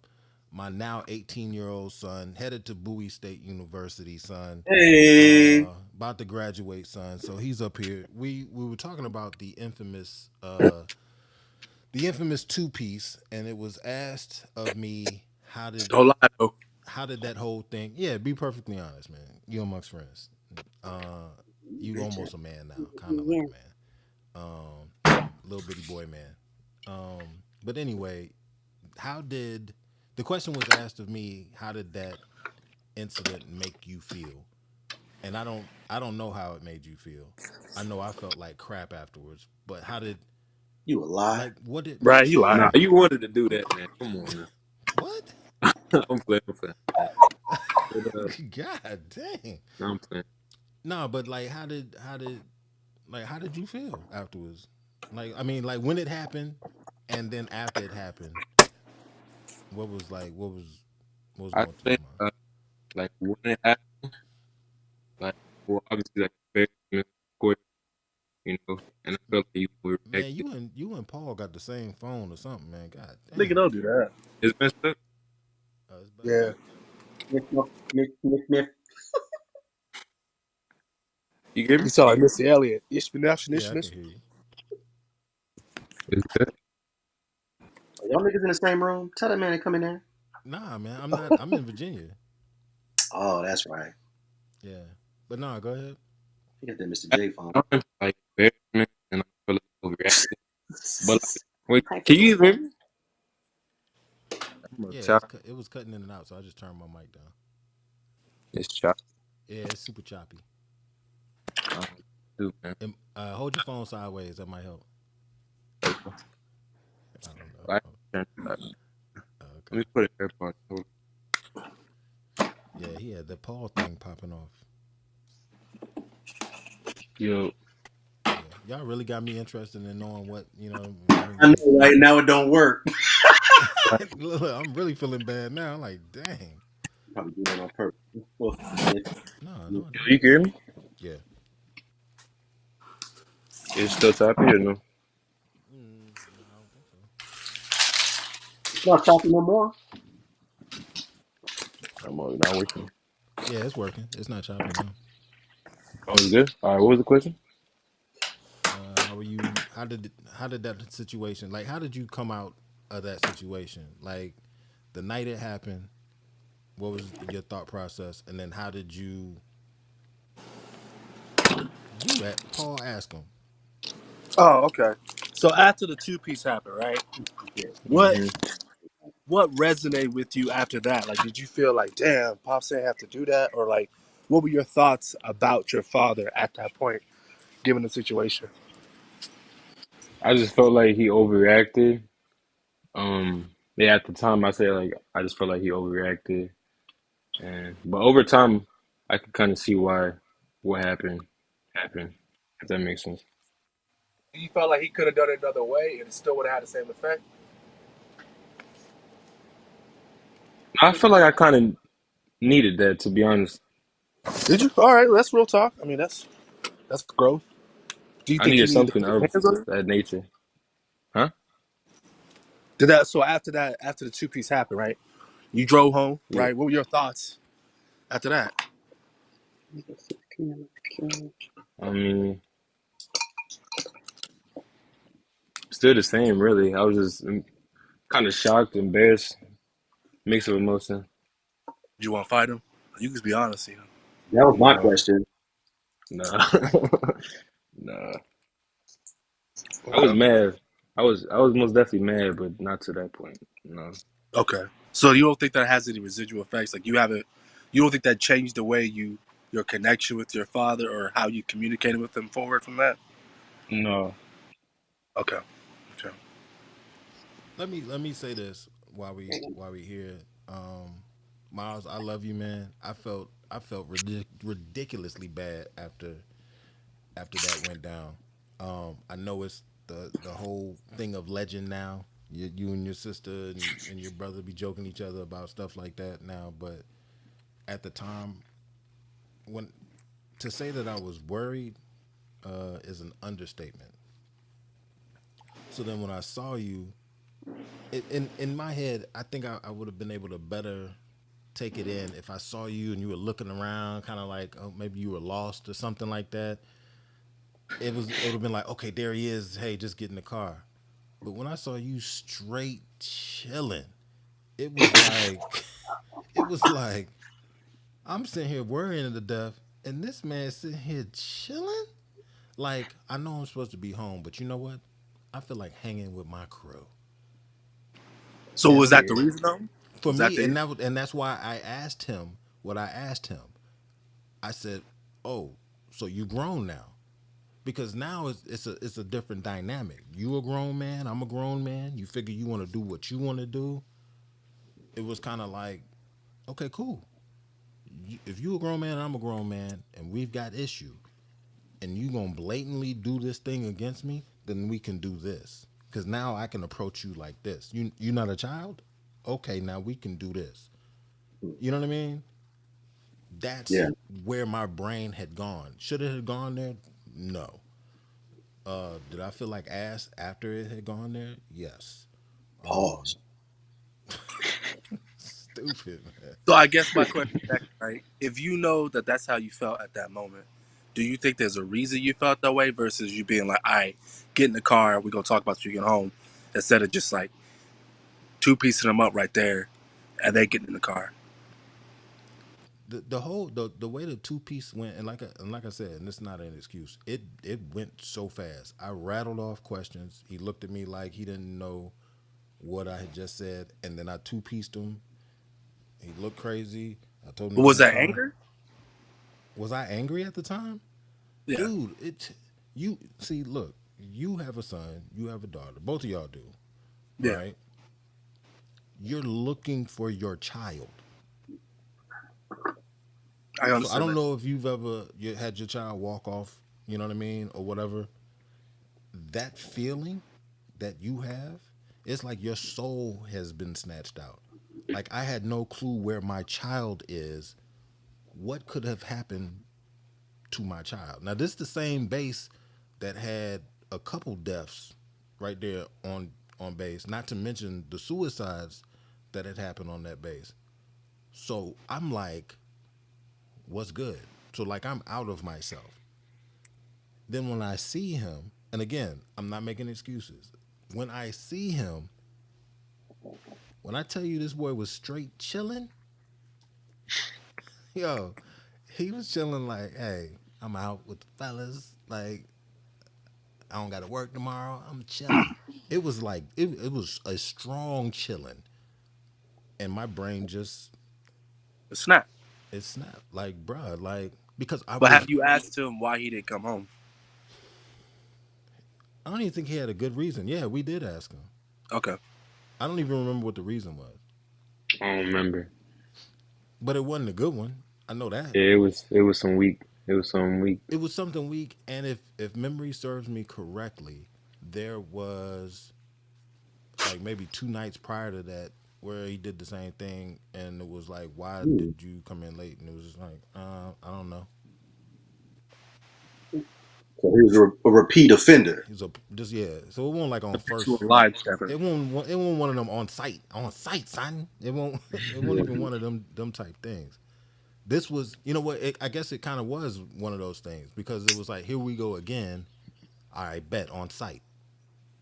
My now 18-year-old son headed to Bowie State University, son. Hey, About to graduate, son. So he's up here. We were talking about the infamous two piece, and it was asked of me Don't lie though. how did that whole thing? Yeah, be perfectly honest, man. You amongst friends. Uh, you bitch. almost a man now, kind of like Yeah. a man. Little bitty boy man. But anyway, how did the question was asked of me? How did that incident make you feel? And I don't know how it made you feel. I know I felt like crap afterwards. But how did You a lie? like what did Right, you man? lying. Nah, you wanted to do that, man. Come on, man. What? I'm playing for that. But, God dang. no, I'm playing. No, but like how did you feel afterwards? Like I mean, like when it happened, and then after it happened, what was I going through think your mind? like when it happened, like well, obviously like very quick, and I felt like you were Man, reacting. you and Paul got the same phone or something, man. God Nigga, damn. don't do that. It's messed up. It's better Yeah. now. Sniff. You get You me? sound like Missy Elliott. Ich bin Yeah, I can hear you. It's good. Y'all niggas in the same room? Tell that man to come in there. Nah, man, I'm not. I'm in Virginia. Oh, that's right. Yeah, but nah, go ahead. He got that Mr. At J phone. the time, like very and I felt like overreacting. But like, wait, can you hear me? I'm a Yeah, chop. it was cutting in and out, so I just turned my mic down. It's chop. Yeah, it's super choppy. Too, man. And, hold your phone sideways. That might help. Okay. I don't know. Like, turn it up. Let Okay. me put it AirPods. Yeah, he had the Paul thing popping off. Yo, Yeah, y'all really got me interested in knowing what I know, right now it don't work. Look, I'm really feeling bad now. I'm like, dang. Probably do that on purpose. Well, No, no, I you didn't. can hear me? Yeah. It's still choppy or no? No, I don't think so. it's not talking no more. I'm not working. Yeah, it's working. It's not choppy now. Oh, it's good. All right. What was the question? How were you? How did that situation? Like, how did you come out of that situation? Like, the night it happened. What was your thought process? And then how did you at Paul ask him? Oh, okay. So after the two piece happened, right? Yeah. What Mm-hmm. what resonated with you after that? Like, did you feel like, damn, Pops didn't have to do that, or like, what were your thoughts about your father at that point, given the situation? I just felt like he overreacted. Yeah, at the time I said like I just felt like he overreacted, and but over time I could kind of see why what happened. If that makes sense. You felt like he could have done it another way, and it still would have had the same effect. I feel like I kind of needed that to be honest. Did you? All right, well, that's real talk. I mean, that's growth. Do you I think needed you needed to something put his of hands on him? that nature, huh? Did that? So after that, after the two piece happened, right? You drove home, Yeah. right? What were your thoughts after that? I mean, still the same, really. I was just kind of shocked, embarrassed, mix of emotion. Did you want to fight him? You can be honest, you know. That was my No, question. no, no. I was Okay. mad. I was most definitely mad, but not to that point. No, Okay. So you don't think that has any residual effects? Like you don't think that changed the way your connection with your father or how you communicated with him forward from that? no. Okay. Okay. Let me say this while we here. Miles, I love you, man. I felt ridiculously bad after that went down. I know it's the whole thing of legend now. You and your sister and your brother be joking each other about stuff like that now, but at the time, when to say that I was worried is an understatement. So then when I saw you, in my head, I think I would have been able to better take it in if I saw you and you were looking around, kind of like, oh, maybe you were lost or something like that. It would have been like, okay, there he is. Hey, just get in the car. But when I saw you straight chilling, it was like it was like I'm sitting here worrying to death, and this man sitting here chilling. Like I know I'm supposed to be home, but you know what? I feel like hanging with my crew. So And was that the Yeah. reason though? for Was that me, the and that's why I asked him what I asked him. I said, "Oh, so you grown now?" Because now it's a different dynamic. You a grown man, I'm a grown man. You figure you want to do what you want to do. It was kind of like, okay, cool. If you a grown man, I'm a grown man, and we've got issue, and you gonna blatantly do this thing against me, then we can do this. Cause now I can approach you like this. You not a child? Okay, now we can do this. You know what I mean? Yeah. That's where my brain had gone. Should it have gone there? No. Did I feel like ass after it had gone there? Yes. Pause. Stupid, man. So I guess my question is next, right? If you know that that's how you felt at that moment, do you think there's a reason you felt that way versus you being like, "All right, get in the car, we're gonna talk about you getting home," instead of just like two piecing them up right there, and they getting in the car? The way the two piece went, and like I said, and this is not an excuse. It went so fast. I rattled off questions. He looked at me like he didn't know what I had just said, and then I two pieced him. He looked crazy. I told him to But get in was the that car. anger? Was I angry at the time? Yeah, Dude, you see, look, you have a son, you have a daughter. Both of y'all do, yeah, right? You're looking for your child. I So I understand don't that. know if you've ever had your child walk off, you know what I mean, or whatever. That feeling that you have, it's like your soul has been snatched out. Like I had no clue where my child is. What could have happened to my child? Now this is the same base that had a couple deaths right there on base, not to mention the suicides that had happened on that base. So I'm like, what's good? So like I'm out of myself. Then when I see him, and again, I'm not making excuses. When I see him, when I tell you this boy was straight chilling, yo, he was chilling like, hey, I'm out with the fellas. Like, I don't got to work tomorrow. I'm chilling. It was like, it was a strong chilling. And my brain just, The snap. it snapped. Like, bruh, like, because I But have was, you asked him why he didn't come home? I don't even think he had a good reason. Yeah, we did ask him. Okay. I don't even remember what the reason was, I don't remember. but it wasn't a good one. I know that. Yeah, it was some weak. It was some weak. It was something weak, and if memory serves me correctly, there was like maybe 2 nights prior to that where he did the same thing, and it was like, why Hmm. did you come in late? And it was just like, I don't know. So he was a repeat offender. He's a just yeah. So it won't like on Habitual first. line stepper. It won't one of them on site. On site, son. It won't. It won't even one of them type things. This was, you know what? I guess it kind of was one of those things because it was like, here we go again. I bet on site,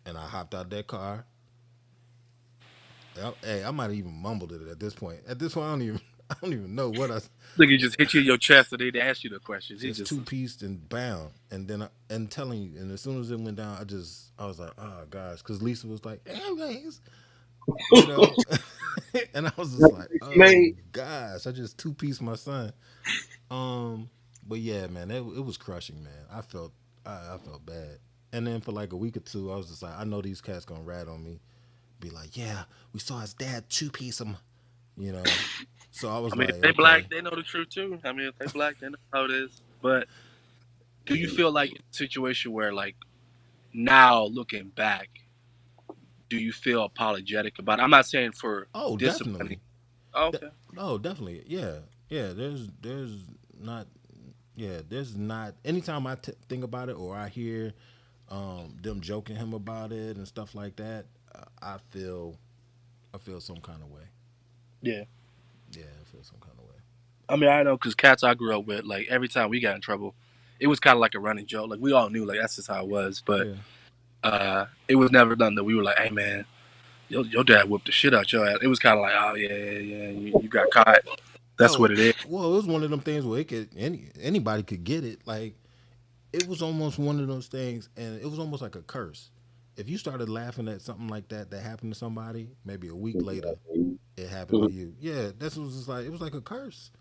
and I hopped out that car. Hey, I might have even mumbled it at this point. At this point, I don't even know what I Look, he just hit you in your chest and they ask you the questions. He just just two pieced and bound, and then and telling you, and as soon as it went down, I was like, oh gosh, because Lisa was like, anyways, you know, and I was just like, oh Mate, gosh, I just two pieced my son. But yeah, man, it was crushing, man. I felt bad, and then for like a week or two, I was just like, I know these cats gonna rat on me, be like, yeah, we saw his dad two piece him, you know. So I was I mean, like, if they black, okay. they know the truth too. I mean, if they black, they know how it is. But do you feel like it's a situation where, like, now looking back, do you feel apologetic about it? I'm not saying for Oh, disciplining. definitely. Oh, De- okay. no, definitely. Yeah, yeah. There's not. Yeah, there's not. Anytime I think about it or I hear them joking him about it and stuff like that, I feel some kind of way. Yeah. Yeah, I feel some kind of way. I mean, I know because cats I grew up with, like, every time we got in trouble, it was kind of like a running joke. Like, we all knew, like, that's just how it was. But Yeah. it was never done that we were like, hey, man, your dad whooped the shit out your ass. It was kind of like, oh, yeah, yeah, you got caught. That's Oh, what it is. well, it was one of them things where it could anybody could get it. Like it was almost one of those things, and it was almost like a curse. If you started laughing at something like that happened to somebody, maybe a week later, it happened to you. Yeah, this was just like it was like a curse.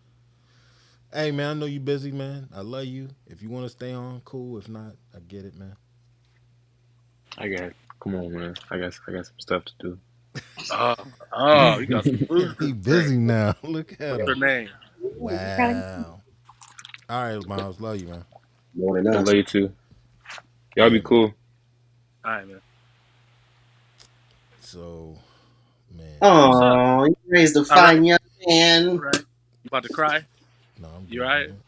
Hey man, I know you busy, man. I love you. If you want to stay on, cool. If not, I get it, man. I got. Come on, man. I got some stuff to do. Oh, oh, you got some food He to say. busy now. Look at What's him. her name? Wow. All right, Miles, love you, man. more than I us. love you too. Y'all be Yeah, man. cool. All right, man. So, man, What's up? Oh, you raised a All right, fine young all man. right. You about to cry? no, I'm You good, all right? man.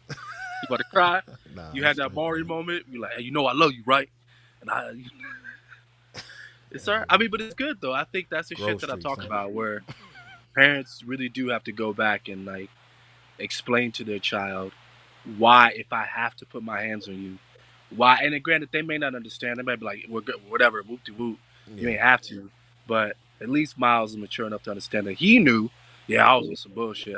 You about to cry? Nah, You I'm had that straight, Maury man. moment. You like, hey, you know I love you, right? And it's all right. I mean, but it's good though. I think that's the shit Grove that I Street, talk son. about, where parents really do have to go back and like explain to their child why, if I have to put my hands on you, why. And then, granted, they may not understand. They might be like, "We're good, whatever, whoop de whoop." You Yeah. ain't have to, but at least Miles is mature enough to understand that he knew. Yeah, I was on some bullshit.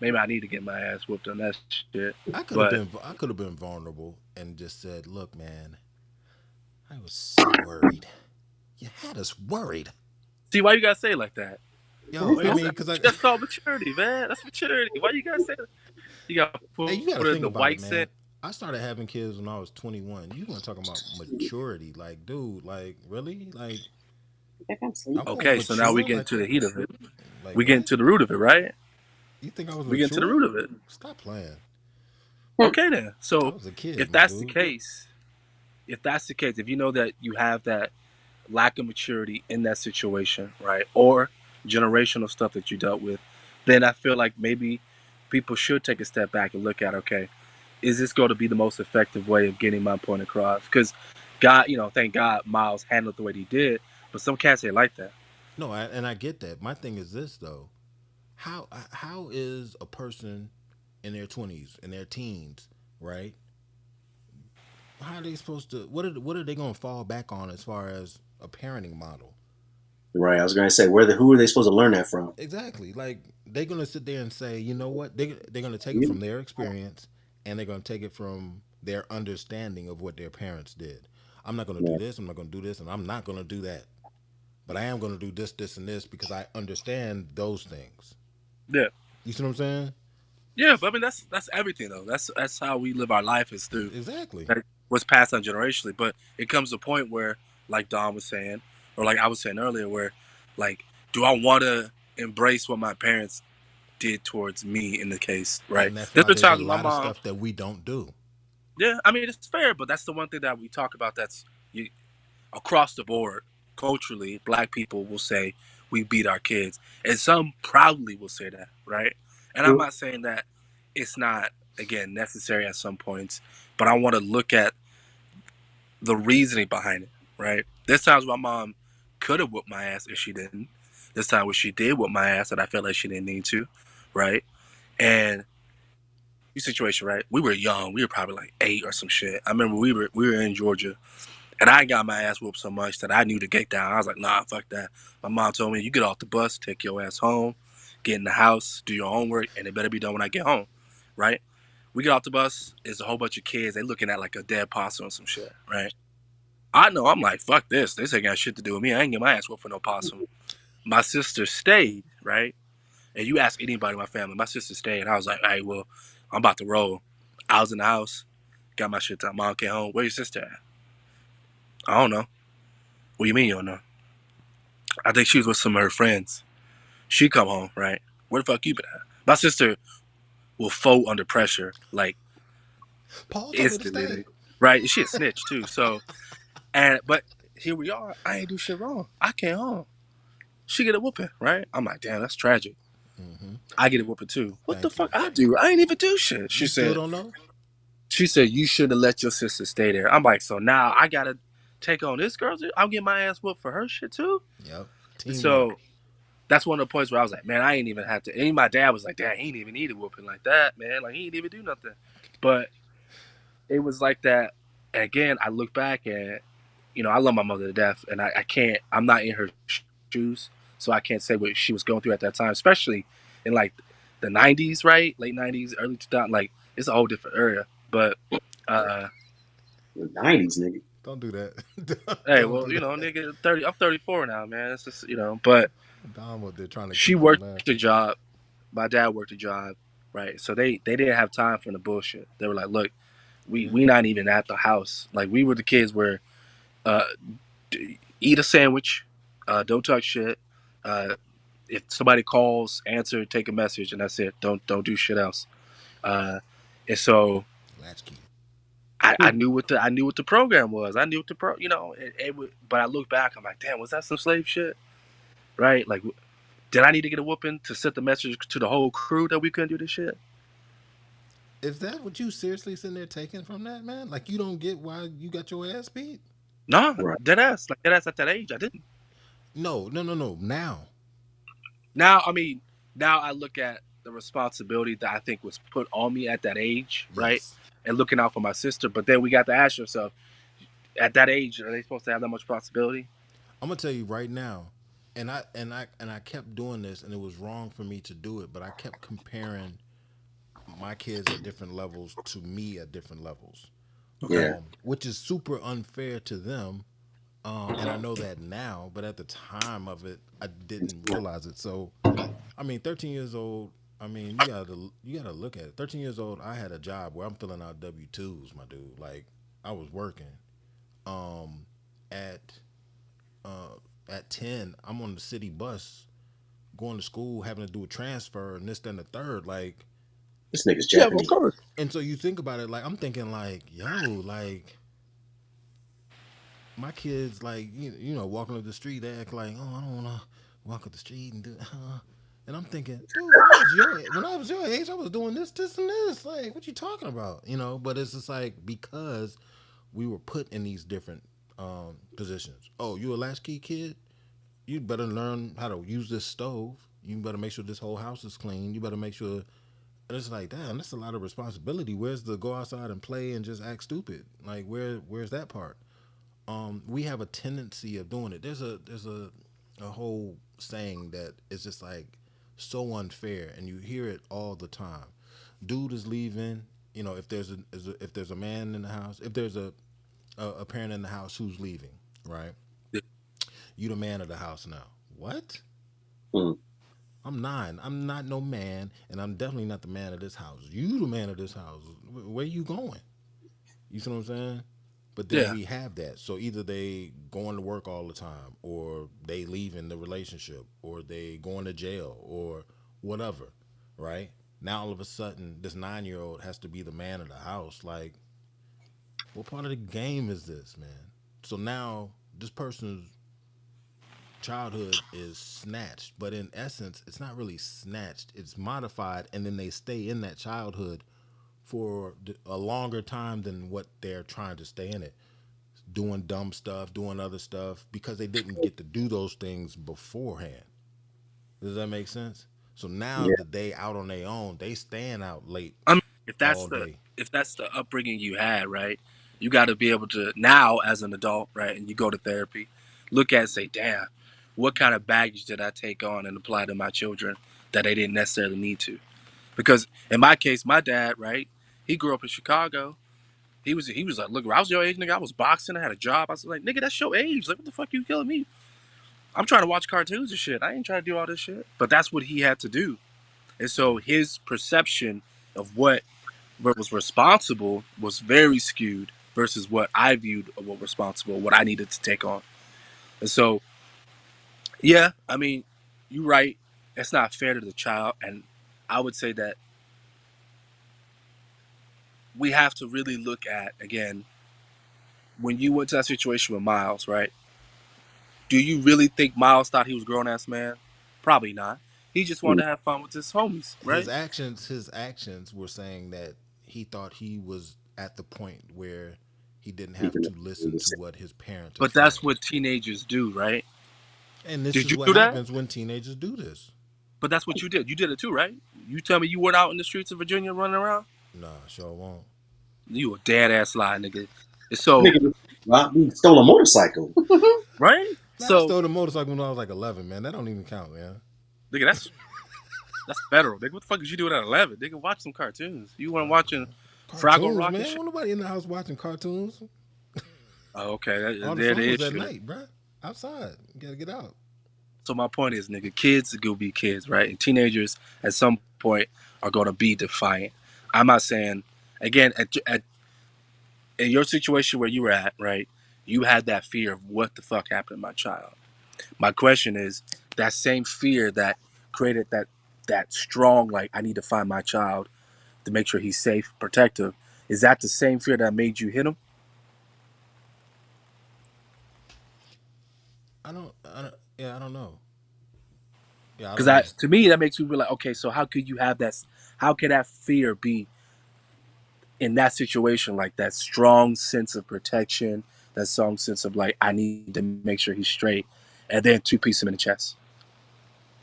Maybe I need to get my ass whooped on that shit. But I could have been vulnerable and just said, "Look, man, I was so worried. You had us worried." see, why you gotta say it like that? Yo, I That's, mean, cause I, that's called maturity, man. That's maturity. Why you gotta say that? You gotta hey, put you got to in think the about it, white man. scent. I started having kids when I was 21. You want to talk about maturity? Like, dude, like, really? Like, Back, I'm I asleep. wasn't Okay, so now we mature. get into the heat of it. Like We get what? into the root of it, right? You think I was We get into the mature? root of it. Stop playing. Okay, then. I So was a kid, if my that's the dude. case, if you know that you have that lack of maturity in that situation, right, or generational stuff that you dealt with, then I feel like maybe people should take a step back and look at, okay, is this going to be the most effective way of getting my point across? Because God, thank God Miles handled the way he did, but some cats ain't like that. No, and I get that. My thing is this though: how is a person in their 20s, in their teens, right? How are they supposed to? What are they going to fall back on as far as a parenting model? Right. I was gonna say, who are they supposed to learn that from? Exactly. Like they're going to sit there and say, you know what? They're going to take it from their experience, and they're going to take it from their understanding of what their parents did. I'm not going to do Yeah. this. I'm not going to do this, and I'm not going to do that. But I am going to do this, this, and this because I understand those things. Yeah, You see what I'm saying? yeah, but I mean that's everything though. That's how we live our life is through Exactly. like, what's passed on generationally. But it comes to a point where, like Don was saying, or like I was saying earlier, where like, do I want to embrace what my parents did towards me in the case, right? And that's There's why been there's a times with my lot of mom. stuff that we don't do. Yeah, I mean it's fair, but that's the one thing that we talk about. That's you, across the board, culturally, Black people will say we beat our kids, and some proudly will say that, right? And I'm not saying that it's not again necessary at some points, but I want to look at the reasoning behind it, right? There's times my mom could have whooped my ass if she didn't. There's times where she did whoop my ass that I felt like she didn't need to, right? And situation, right? We were young. We were probably like 8 or some shit. I remember we were in Georgia, and I got my ass whooped so much that I knew to get down. I was like, nah, fuck that. My mom told me, you get off the bus, take your ass home, get in the house, do your homework, and it better be done when I get home, right? We get off the bus, it's a whole bunch of kids. They looking at like a dead possum or some shit, right? I know, I'm like, fuck this. This ain't got shit to do with me. I ain't get my ass whooped for no possum. My sister stayed, right? And you ask anybody in my family, my sister stayed. And I was like, hey, well, I'm about to roll. I was in the house, got my shit done. Mom came home. Where your sister at? I don't know. What do you mean you don't know? I think she was with some of her friends. She come home, right? Where the fuck you been at? My sister will fold under pressure, like Paul told me to instantly, stay. right? She a snitch too. So, but here we are. I ain't do shit wrong. I came home. She get a whooping, right? I'm like, damn, that's tragic. Mm-hmm. I get a whooping too. What the Thank you. fuck I do? I ain't even do shit. You still don't know? She said you should have let your sister stay there. I'm like, so now I gotta take on this girl. I'm getting my ass whooped for her shit too. Yep. And Teamwork. so that's one of the points where I was like, man, I ain't even have to. And my dad was like, dad, he ain't even need a whooping like that, man. Like he ain't even do nothing. But it was like that. And again, I look back and I love my mother to death, and I can't. I'm not in her shoes, so I can't say what she was going through at that time, especially in like the '90s, right? Late '90s, early 2000s. Like it's a whole different area. But The 90s, nigga. Don't do that. hey, Don't well, do that. nigga, 30. I'm 34 now, man. It's just but Dom up there trying to she keep from worked a laughing. job. My dad worked a job, right? So they didn't have time for the bullshit. They were like, look, we not even at the house. Like we were the kids where uh, eat a sandwich, don't talk shit. If somebody calls, answer, take a message, and that's it. Don't do shit else. Uh, and so Latchkey. I knew what the program was. I knew what it would. But I look back, I'm like, damn, was that some slave shit? Right? Like, did I need to get a whooping to send the message to the whole crew that we couldn't do this shit? Is that what you seriously sitting there taking from that, man? Like you don't get why you got your ass beat? No, Right. dead ass. Like dead ass at that age, I didn't. No. Now. Now, I mean, now I look at the responsibility that I think was put on me at that age, right? Yes. And looking out for my sister. But then we got to ask yourself, at that age, are they supposed to have that much responsibility? I'm gonna tell you right now, and I kept doing this, and it was wrong for me to do it, but I kept comparing my kids at different levels to me at different levels, Okay. Yeah. which is super unfair to them. And I know that now, but at the time of it, I didn't realize it. So, I mean, 13 years old. I mean, you gotta look at it. 13 years old, I had a job where I'm filling out W-2s, my dude. Like, I was working. Um, at at 10, I'm on the city bus going to school, having to do a transfer and this, then the third. Like, This nigga's Yeah, of Japanese. course. and so you think about it, like, I'm thinking, like, yo, like, my kids, like, walking up the street, they act like, oh, I don't want to walk up the street and do, and I'm thinking, dude, when I was your age, I was doing this, and this. Like, what you talking about? But it's just like because we were put in these different positions. Oh, you a latchkey kid? You better learn how to use this stove. You better make sure this whole house is clean. You better make sure. And it's like, damn, that's a lot of responsibility. Where's the go outside and play and just act stupid? Like, where's that part? We have a tendency of doing it. There's a whole saying that is just like so unfair, and you hear it all the time. Dude is leaving. If there's a man in the house, if there's a parent in the house who's leaving, right? Yeah. You the man of the house now. What? Mm. I'm 9. I'm not no man, and I'm definitely not the man of this house. You the man of this house. Where you going? You see what I'm saying? But then Yeah. we have that. So either they going to work all the time, or they leaving the relationship, or they going to jail, or whatever, right? Now all of a sudden, this 9-year-old has to be the man of the house. Like, what part of the game is this, man? So now this person's childhood is snatched, but in essence, it's not really snatched. It's modified, and then they stay in that childhood for a longer time than what they're trying to stay in it. doing dumb stuff, doing other stuff because they didn't get to do those things beforehand. Does that make sense? So now Yeah, that they out on their own, they staying out late I mean, if that's all the day. if that's the upbringing you had, right? You got to be able to now, as an adult, right, and you go to therapy, look at and say, "Damn, what kind of baggage did I take on and apply to my children that they didn't necessarily need to?" Because in my case, my dad, right, he grew up in Chicago. He was like, "Look, when I was your age, nigga, I was boxing. I had a job." I was like, "Nigga, that's your age. Like, what the fuck you killing me? I'm trying to watch cartoons and shit. I ain't trying to do all this shit." But that's what he had to do, and so his perception of what was responsible was very skewed versus what I viewed of what responsible, what I needed to take on. And so, yeah, I mean, you're right. It's not fair to the child, and I would say that we have to really look at again when you went to that situation with Miles, right? Do you really think Miles thought he was a grown ass man? Probably not. He just wanted to have fun with his homies, right? His actions were saying that he thought he was at the point where he didn't he have can to listen to what his parents are But that's saying. what teenagers do, right? And this Did is you what do that? happens when teenagers do this. But that's what you did. You did it too, right? You tell me you weren't out in the streets of Virginia running around? Nah, sure won't. You a dead ass lie, nigga. So, nigga robbed me, stole a motorcycle. right? Nah, I So, stole the motorcycle when I was like 11, man. That don't even count, man. nigga, that's federal. Nigga, what the fuck did you doing at 11? Nigga, watch some cartoons. You weren't Nah, watching man. Fraggle Cartoons, Rock and man. shit? Wasn't nobody in the house watching cartoons. Oh, okay. All the They're fun the was at issue. night, bruh. Outside. You gotta get out. So my point is, nigga, kids will be kids, right? And teenagers at some point are going to be defiant. I'm not saying, again, in your situation where you were at, right? You had that fear of what the fuck happened to my child. My question is, that same fear that created that strong, like, I need to find my child to make sure he's safe, protective, is that the same fear that made you hit him? Yeah, I don't know. Yeah, I Because don't know. that, to me, that makes me be like, okay, so how could you have that? How could that fear be in that situation, like that strong sense of protection, that strong sense of like I need to make sure he's straight, and then two piece him in the chest.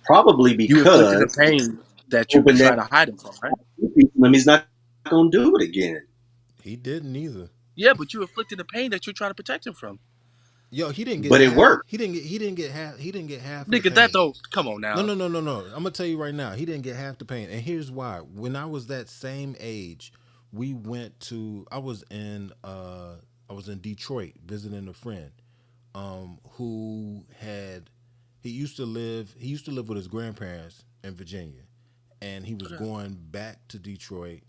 Probably You inflicted the because pain that you were hoping trying that to hide him from, right? he's not gonna do it again. He didn't either. Yeah, but you inflicted the pain that you're trying to protect him from. Yo, he didn't get But it half. worked. He didn't get half of the Nigga, that pain. don't come on No, now. no, no, no, no. I'm gonna tell you right now, he didn't get half the pain, and here's why. When I was that same age, we went to. I was in Detroit visiting a friend, who had. He used to live with his grandparents in Virginia, and he was going back to Detroit.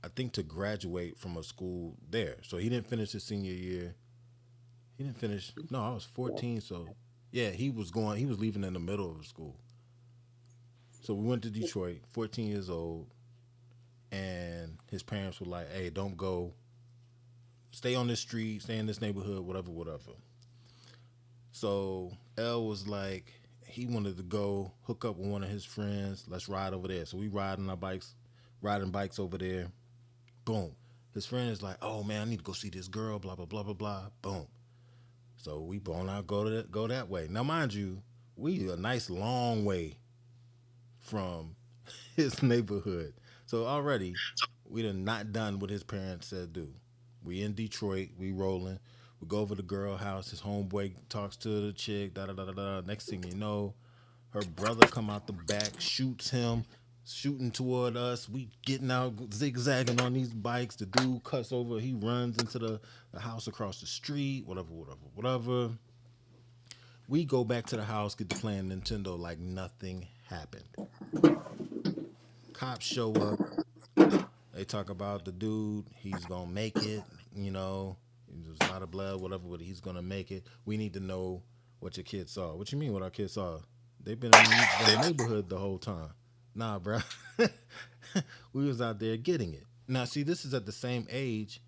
I think to graduate from a school there. So he didn't finish his senior year. He didn't finish. No, I was 14, so yeah, he was going. He was leaving in the middle of school. So we went to Detroit, 14 years old, and his parents were like, "Hey, don't go. Stay on this street. Stay in this neighborhood. Whatever, whatever." So L was like, he wanted to go hook up with one of his friends. Let's ride over there. So we riding bikes over there. Boom. His friend is like, "Oh man, I need to go see this girl." Blah blah blah blah blah. Boom. So we blown out go that way. Now, mind you, we a nice long way from his neighborhood. So already we done not done what his parents said do. We in Detroit, we rolling. We go over to the girl house. His homeboy talks to the chick. Da da da da da. Next thing you know, her brother come out the back, shoots him, shooting toward us. We getting out, zigzagging on these bikes. The dude cuts over. He runs into the house across the street. Whatever, whatever, whatever. We go back to the house, get to playing Nintendo like nothing happened. Cops show up. They talk about the dude. He's gonna make it. You know, there's a lot of blood, whatever. But he's gonna make it. We need to know what your kids saw. What you mean? What our kids saw? They've been in the neighborhood the whole time. Nah, bro. We was out there getting it. Now, see, this is at the same age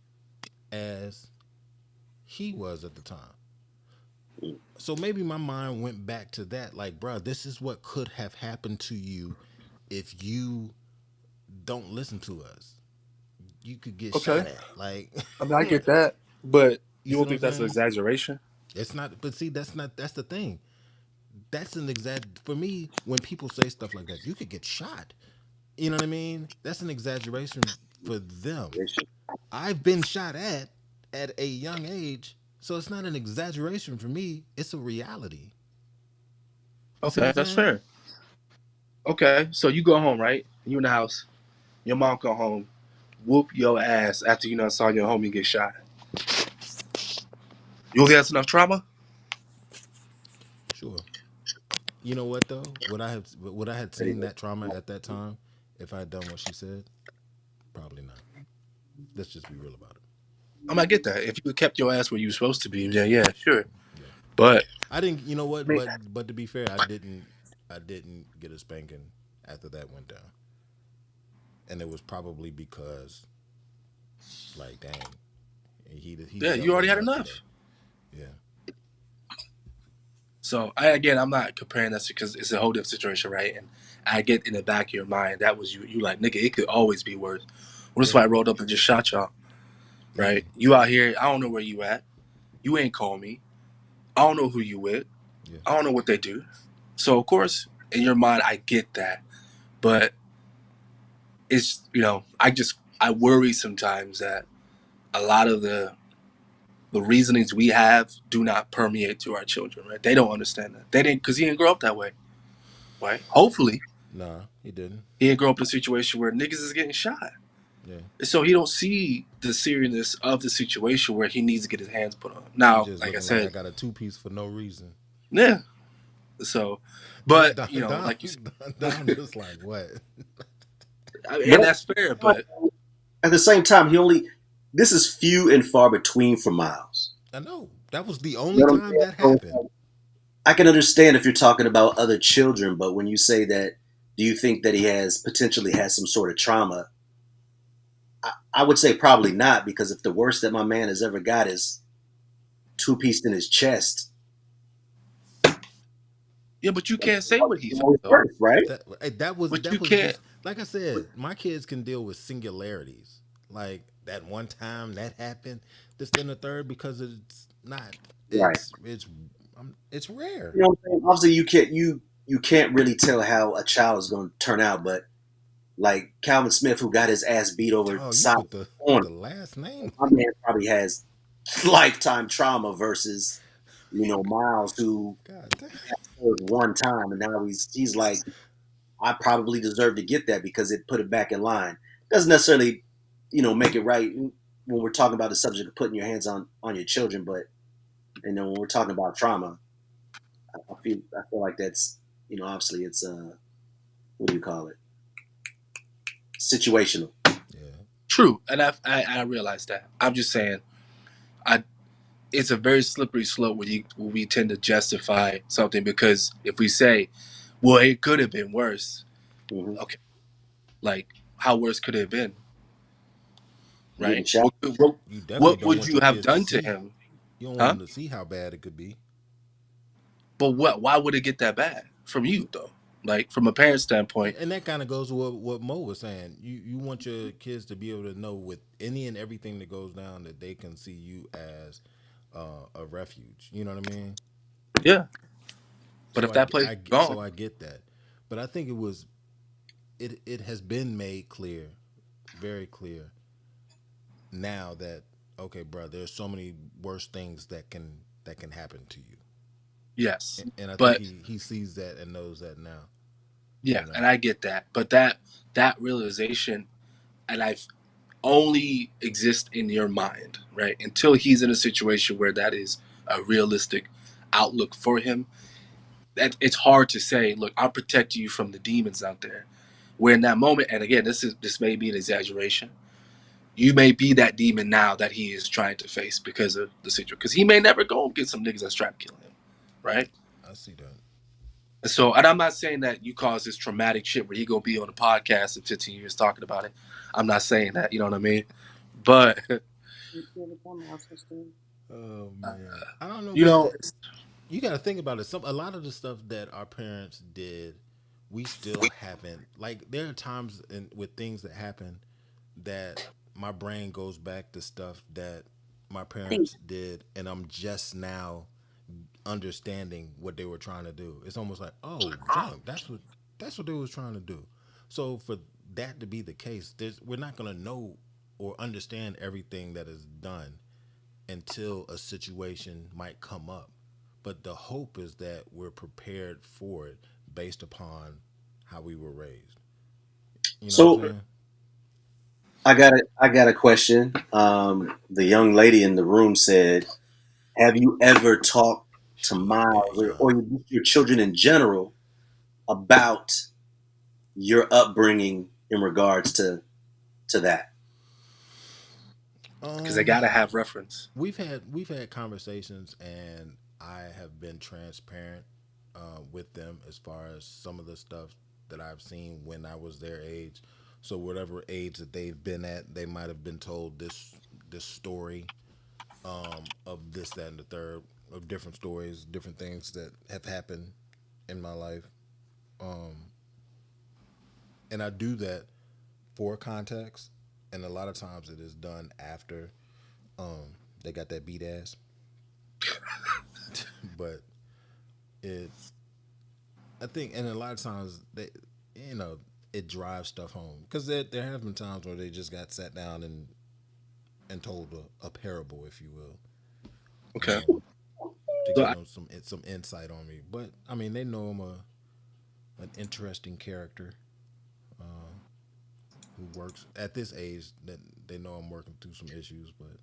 as he was at the time. So maybe my mind went back to that. Like, bro, this is what could have happened to you if you don't listen to us. You could get Okay. shot at. Like, I mean, I get that, but You You see don't what I'm think that's an saying? exaggeration? It's not. But see, that's not. That's the thing. That's an exact. For me, when people say stuff like that, you could get shot. You know what I mean? That's an exaggeration for them. I've been shot at a young age, so it's not an exaggeration for me. It's a reality. You see what Okay, I'm that's saying? fair. Okay, so you go home, right? You in the house. Your mom come home, whoop your ass after you know saw your homie get shot. You think that's enough trauma? Sure. You know what though? Would I had There you seen that trauma go. at that time if I had done what she said? Probably not. Let's just be real about it. I might get that. If you kept your ass where you were supposed to be, then yeah, sure. Yeah. But I didn't. You know I what? mean, But to be fair, I didn't. I didn't get a spanking after that went down, and it was probably because, like, dang, he's yeah, dealt you with already had enough today. enough. Yeah. So again, I'm not comparing that because it's a whole different situation, right? And I get in the back of your mind that was you. You like, nigga, it could always be worse. Well, that's Yeah. why I rolled up and just shot y'all, right? Easy. You out here, I don't know where you at. You ain't call me. I don't know who you with. Yeah. I don't know what they do. So of course, in your mind, I get that, but it's I worry sometimes that a lot of the reasonings we have do not permeate to our children, right? They don't understand that. They didn't because he didn't grow up that way, right? Hopefully, Nah, he didn't. he didn't grow up in a situation where niggas is getting shot. Yeah. And so he don't see the seriousness of the situation where he needs to get his hands put on. He Now, just like I looking like I said, got a two piece for no reason. yeah. So, Don, but Don, like you said, Don just like what? and But that's fair. But at the same time, he only. This is few and far between for Miles. I know that was the You only know what I'm time saying? that So it's happened. like, I can understand if you're talking about other children, but when you say that, do you think that he has potentially has some sort of trauma? I would say probably not, because if the worst that my man has ever got is two pieced in his chest, yeah, but you that's can't say what he felt always though. worse, right? But That you was can't. just like I said. My kids can deal with singularities. Like that one time that happened, this, then the third, because it's not. Right. It's rare. You know what I'm saying? Obviously, you can't really tell how a child is going to turn out, but like Calvin Smith, who got his ass beat over Oh, you side put corner, the last name. my man probably has lifetime trauma versus Miles, who God damn. served one time and now he's like, I probably deserve to get that because it put it back in line. Doesn't necessarily make it right when we're talking about the subject of putting your hands on your children, but when we're talking about trauma, I feel like that's obviously it's what do you call it, situational. Yeah. True, and I realize that. I'm just saying, I it's a very slippery slope where we tend to justify something because if we say, well, it could have been worse. Hmm. Okay, like how worse could it have been, Getting right? shot. You definitely What don't would want you your have kids to done to see. him, You don't want huh? them to see how bad it could be. But what? Why would it get that bad from you though? Like from a parent standpoint, And that kind of goes with what Mo was saying. You want your kids to be able to know with any and everything that goes down that they can see you as a refuge. You know what I mean? yeah. But So if that place is gone, I get that, but I think it has been made clear, very clear now that okay, bro, there's so many worse things that can happen to you, yes. and I think But he sees that and knows that now. You yeah, know, and I get that. But that realization, and I've only exist in your mind, right? Until he's in a situation where that is a realistic outlook for him. That it's hard to say, look, I'll protect you from the demons out there. Where in that moment, and again, this may be an exaggeration. You may be that demon now that he is trying to face because of the situation. Because he may never go and get some niggas that's trying to kill him, right? I see that. And so, and I'm not saying that you cause this traumatic shit where he gonna be on a podcast in 15 years talking about it. I'm not saying that, you know what I mean? But Oh man, I don't know, you but know, you got to think about it. A lot of the stuff that our parents did, we still haven't. Like there are times with things that happen that my brain goes back to stuff that my I think parents did, and I'm just now understanding what they were trying to do. It's almost like, oh, junk. That's what they was trying to do. So for that to be the case, we're not gonna know or understand everything that is done until a situation might come up. But the hope is that we're prepared for it based upon how we were raised. You know what I'm So saying? I got a question. The young lady in the room said, "Have you ever talked to She a bad Miles or young. your children in general about your upbringing in regards to that?" Because they Um, gotta have reference. we've had conversations, and I have been transparent with them as far as some of the stuff that I've seen when I was their age. So whatever age that they've been at, they might have been told this story of this, that, and the third, of different stories, different things that have happened in my life, and I do that for context. And a lot of times it is done after they got that beat ass, but it I think, and a lot of times you know, it drives stuff home because there have been times where they just got sat down and told a parable, if you will, Okay. to So give them some insight on me. But I mean, they know I'm a an interesting character who works at this age. That they know I'm working through some issues, but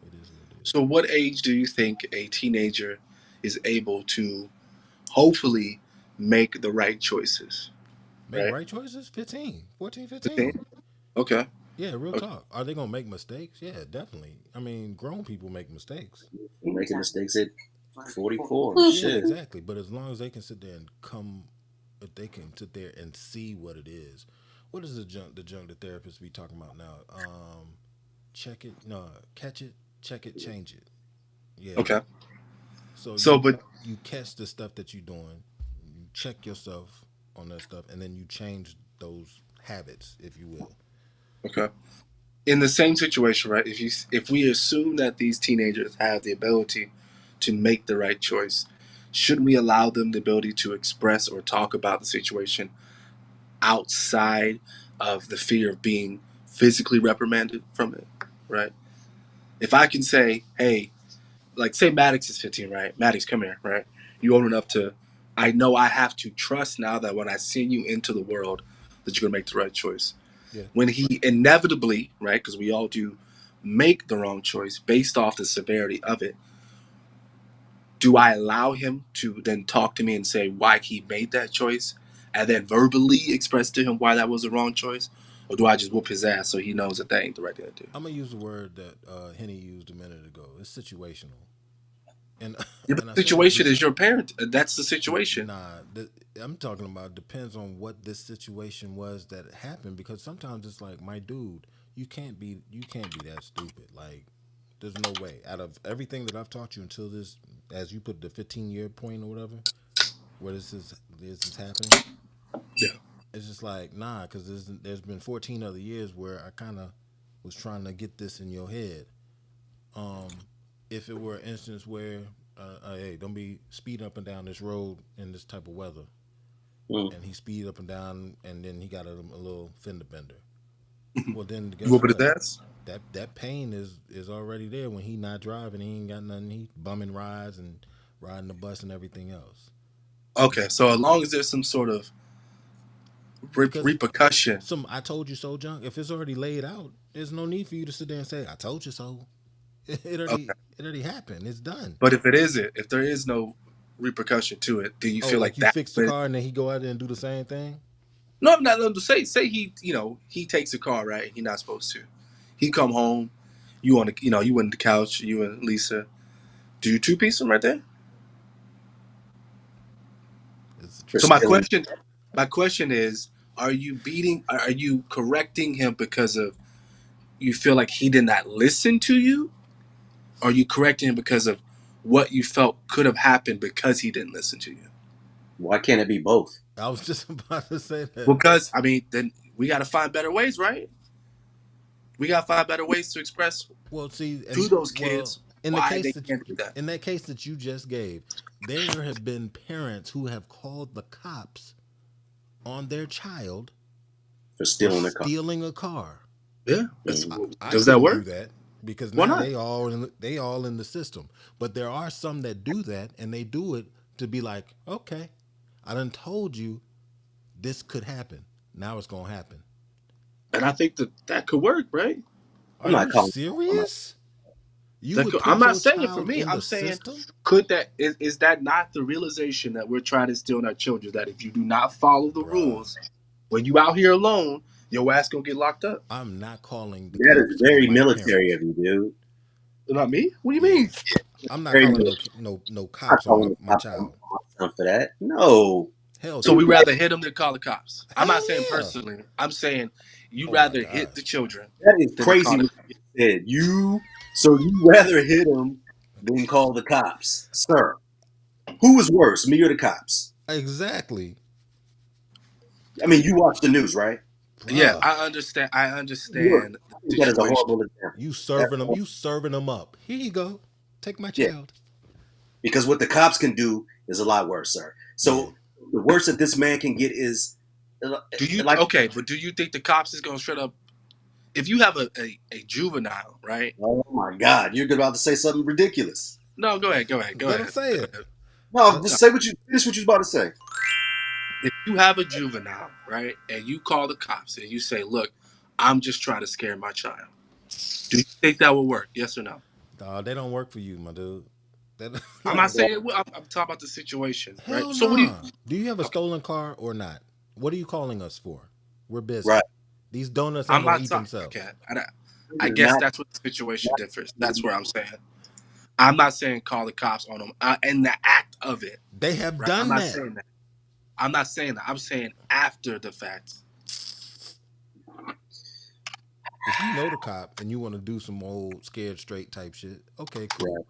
it is what it is. so what age do you think a teenager is able to hopefully make the right choices? Make Right. right choices. 15, 14, 15? 15. Okay. Yeah, real Okay. talk. Are they gonna make mistakes? Yeah, definitely. I mean, grown people make mistakes. Making mistakes at 44. Yeah, Shit. exactly. But as long as they can sit there and if they can sit there and see what it is, what is the junk the therapists be talking about now? Check it, no, catch it, check it, change it. Yeah. Okay. So So, but you catch the stuff that you're doing, you check yourself on that stuff, and then you change those habits, if you will. okay. In the same situation, right? If we assume that these teenagers have the ability to make the right choice, shouldn't we allow them the ability to express or talk about the situation outside of the fear of being physically reprimanded from it, right? If I can say, hey, like say Maddox is 15, right? Maddox, come here, right? You old enough to, I know I have to trust now that when I send you into the world, that you're gonna make the right choice. Yeah. When he inevitably, right, because we all do, make the wrong choice based off the severity of it, do I allow him to then talk to me and say why he made that choice and then verbally express to him why that was the wrong choice? Or do I just whoop his ass so he knows that that ain't the right thing to do? I'm gonna use the word that Henny used a minute ago. It's situational, and Yeah, but and I the say that situation is your parent. That's the situation. nah, I'm talking about depends on what this situation was that happened, because sometimes it's like, my dude, you can't be that stupid. Like, there's no way. Out of everything that I've taught you until this, as you put the 15-year point or whatever, where this is happening, Yeah. it's just like, nah, because there's been 14 other years where I kind of was trying to get this in your head. If it were an instance where, hey, don't be speeding up and down this road in this type of weather, Mm. and he speed up and down, and then he got a little fender bender. Well, then You guess whooping his what? ass? That pain is already there when he not driving. He ain't got nothing. He bumming rides and riding the bus and everything else. Okay, It's so as long as there's some sort of because repercussion. some "I told you so" junk. If it's already laid out, there's no need for you to sit there and say "I told you so." Okay. It already happened. It's done. But if it isn't, if there is no repercussion to it, do you Oh, feel like like you that? fix the car and then he go out there and do the same thing? No, I'm not. Say he he takes a car, right? He not supposed to. He come home, you on the you on the couch, you and Lisa. Do you two piece him right there? It's a For So trick question. stealing. my question is, are you correcting him because of you feel like he did not listen to you? Or are you correcting him because of what you felt could have happened because he didn't listen to you? Why can't it be both? I was just about to say that. Because I mean, then we got to find better ways, right? We got to find better ways to express Well, see, to and those well, kids why they can't do that. in that case that you just gave, there have been parents who have called the cops on their child for for stealing a car. stealing a car. Yeah. Mhm. I Does that couldn't do work? that because Why now not? they all in the system. But there are some that do that, and they do it to be like, okay, I done told you this could happen. Now it's gonna happen. And I think that could work, right? Are I'm not you calling. serious? You That would could, I'm put not your saying for child me. in I'm the saying, system? could that is that not the realization that we're trying to instill in our children that if you do not follow the Bruh, rules, when you out here alone, your ass gonna get locked up. I'm not calling the That is cops on very my military parents. of you, dude. Not me. What do you Yeah, mean? I'm not Very calling military. no I'm not cops on calling the my cops on child. my son for that. No. Hell So we no. rather hit them than call the cops. I'm not Hell saying yeah. personally. I'm saying you Oh my rather hit the gosh. children That is than to crazy call the what cops. you just said. You rather hit him than call the cops, sir. Who is worse, me or the cops? Exactly, I mean, you watch the news, right? Yeah, bruh. I understand. I Look, understand the I think that is a situation. horrible example. You That's serving them. You serving them up. Here you go. Take my yeah, child. because what the cops can do is a lot worse, sir. Yeah. So the worst that this man can get is Do you like, okay? But do you think the cops is gonna straight up? If you have a juvenile, right? oh my God, you're about to say something ridiculous. No, go ahead. Go ahead. Go Let them ahead. say Go it. ahead. No, Let, just No. say what you finish. What you was about to say. If you have a juvenile, right, and you call the cops and you say, "Look, I'm just trying to scare my child," do you think that will work? Yes or no? they don't work for you, my dude. That, I'm not no. Well, saying it will. I'm talking about the situation, right? Hell So what do you? nah. Do you have a Okay, stolen car or not? What are you calling us for? We're busy. right. These donuts ain't I'm gonna not eat talking. themselves. Okay, I This is guess not. that's what the situation differs. That's where I'm saying. I'm not saying call the cops on them in the act of it, They have right? I'm done not that. saying that. I'm not saying that. I'm saying after the fact. If you know the cop and you want to do some old scared straight type shit, okay, cool. Right.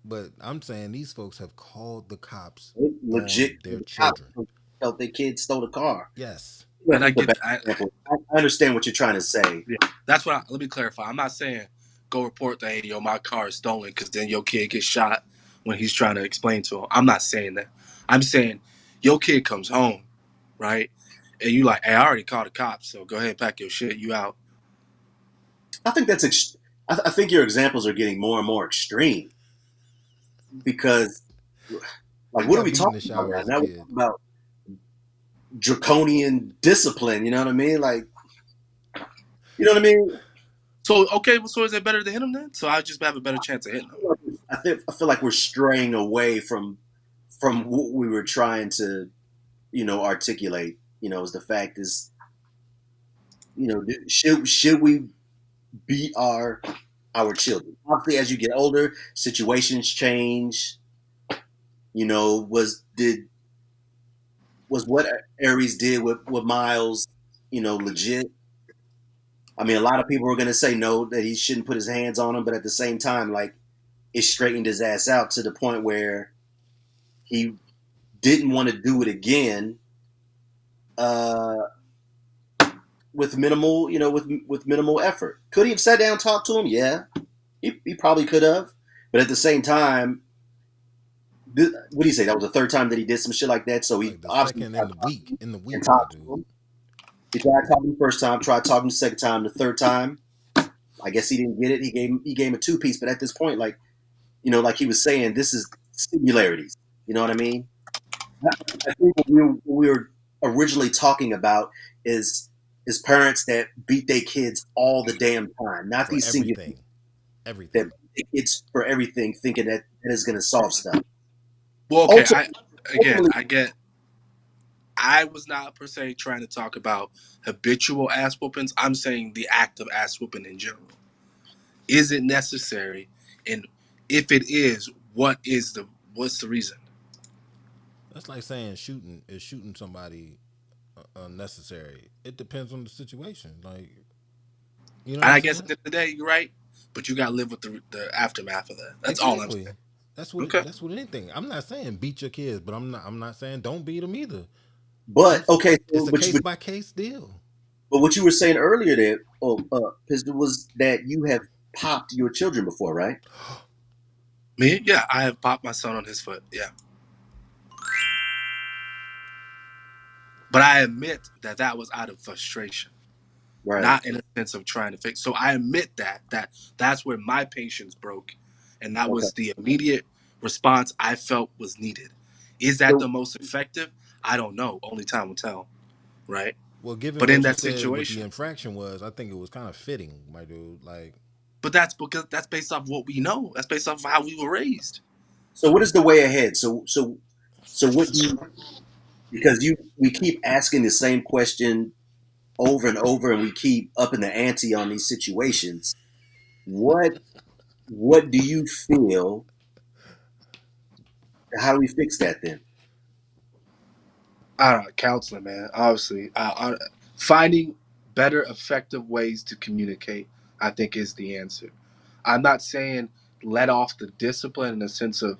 But I'm saying these folks have called the cops They on legit. their The cops children. felt their kid stole the car. Yes. And That's I just a get, bad example. I understand what you're trying to say. yeah, that's what. Let me clarify. I'm not saying go report that hey, yo, my car is stolen because then your kid gets shot when he's trying to explain to him. I'm not saying that. I'm saying your kid comes home, right, and you like, hey, I already called the cops, so go ahead and pack your shit. You out. I think that's. I think your examples are getting more and more extreme because, like, He what are got we beat in talking the about shower now? as a Now we're kid. talking about draconian discipline. You know what I mean? Like, you know what I mean? So okay, well, so is it better to hit him then? So I just have a better chance of hitting him. I feel like we're straying away from what we were trying to, articulate. Is the fact is, should we beat our children? Obviously, as you get older, situations change. Was what Aries did with Miles, legit? I mean, a lot of people are going to say no, that he shouldn't put his hands on him, but at the same time, like, it straightened his ass out to the point where he didn't want to do it again, uh, with minimal, with minimal effort. Could he have sat down and talked to him? Yeah, he probably could have, but at the same time, what do you say? That was the third time that he did some shit like that. So he Like the obviously second tried in to the talk week. In the and week, my talk to dude. him. He tried talking the first time, tried talking the second time, the third time. I guess he didn't get it. He gave him a two piece, but at this point, like, like he was saying, this is singularities. You know what I mean? I think what we were originally talking about is parents that beat their kids all the damn time, not For these singular everything. that Everything. beat their kids for everything, thinking that is going to solve stuff. Well, okay. Ultimately, ultimately, I get. I was not per se trying to talk about habitual ass whoopings. I'm saying the act of ass whooping in general. Is it necessary? And if it is, what's the reason? That's like saying shooting somebody unnecessary. It depends on the situation. Like, you know what And I'm I guess saying? at the end of the day, you're right, but you got to live with the aftermath of that. That's all I'm Exactly. saying. That's what Okay. that's what anything. I'm not saying beat your kids, but I'm not saying don't beat them either. but okay, It's so a but case by case deal. But what you were saying earlier there, Pistol, was that you have popped your children before, right? Me? Yeah, I have popped my son on his foot. Yeah. But I admit that that was out of frustration, Right. not in a sense of trying to fix. So I admit that's where my patience broke, and that Okay. was the immediate response I felt was needed. Is that So, the most effective? I don't know. Only time will tell, right? Well, given But in what you that said, what the situation, infraction was, I think it was kind of fitting, my dude. Like, but that's because that's based off what we know. That's based off how we were raised. so what is the way ahead? So what do you? Because we keep asking the same question over and over, and we keep upping the ante on these situations. What What do you feel? How do we fix that then? I don't know, counseling, man. Obviously, finding better, effective ways to communicate, I think, is the answer. I'm not saying let off the discipline in the sense of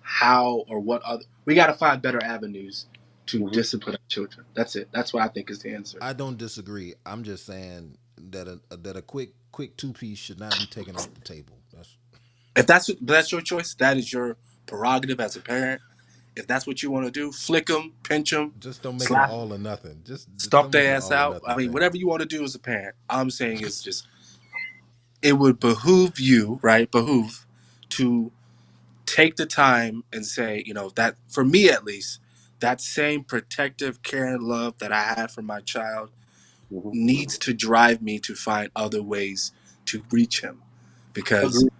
how or what other. We got to find better avenues to Hmm. discipline our children. That's it. That's what I think is the answer. I don't disagree. I'm just saying that a quick two piece should not be taken off the table. That's If that's your choice, that is your prerogative as a parent. If that's what you want to do, flick them, pinch them, just don't make it an slap, all or nothing. Just stomp don't make it their an ass all or out. I nothing mean, thing. whatever you want to do as a parent. All I'm saying is just it would behoove you, right? Behoove to take the time and say, that for me at least, that same protective care and love that I had for my child Hmm. needs to drive me to find other ways to reach him because Agree.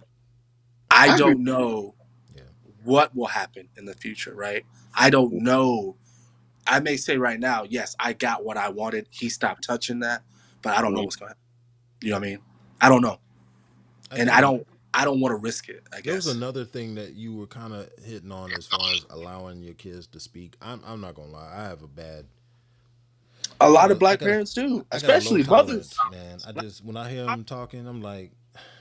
I I agree. don't know Yeah. what will happen in the future, right? I don't know. I may say right now, yes, I got what I wanted. He stopped touching that, but I don't know Mhm. what's going to happen. You know what I mean? I don't know. I And think I don't want to risk it, I there was guess. another thing that you were kind of hitting on as far as allowing your kids to speak. I'm not gonna lie. I have a bad. A I got lot of a I black got a parents do, I got a low especially mothers. tolerance, man. I just when I hear them talking, I'm like,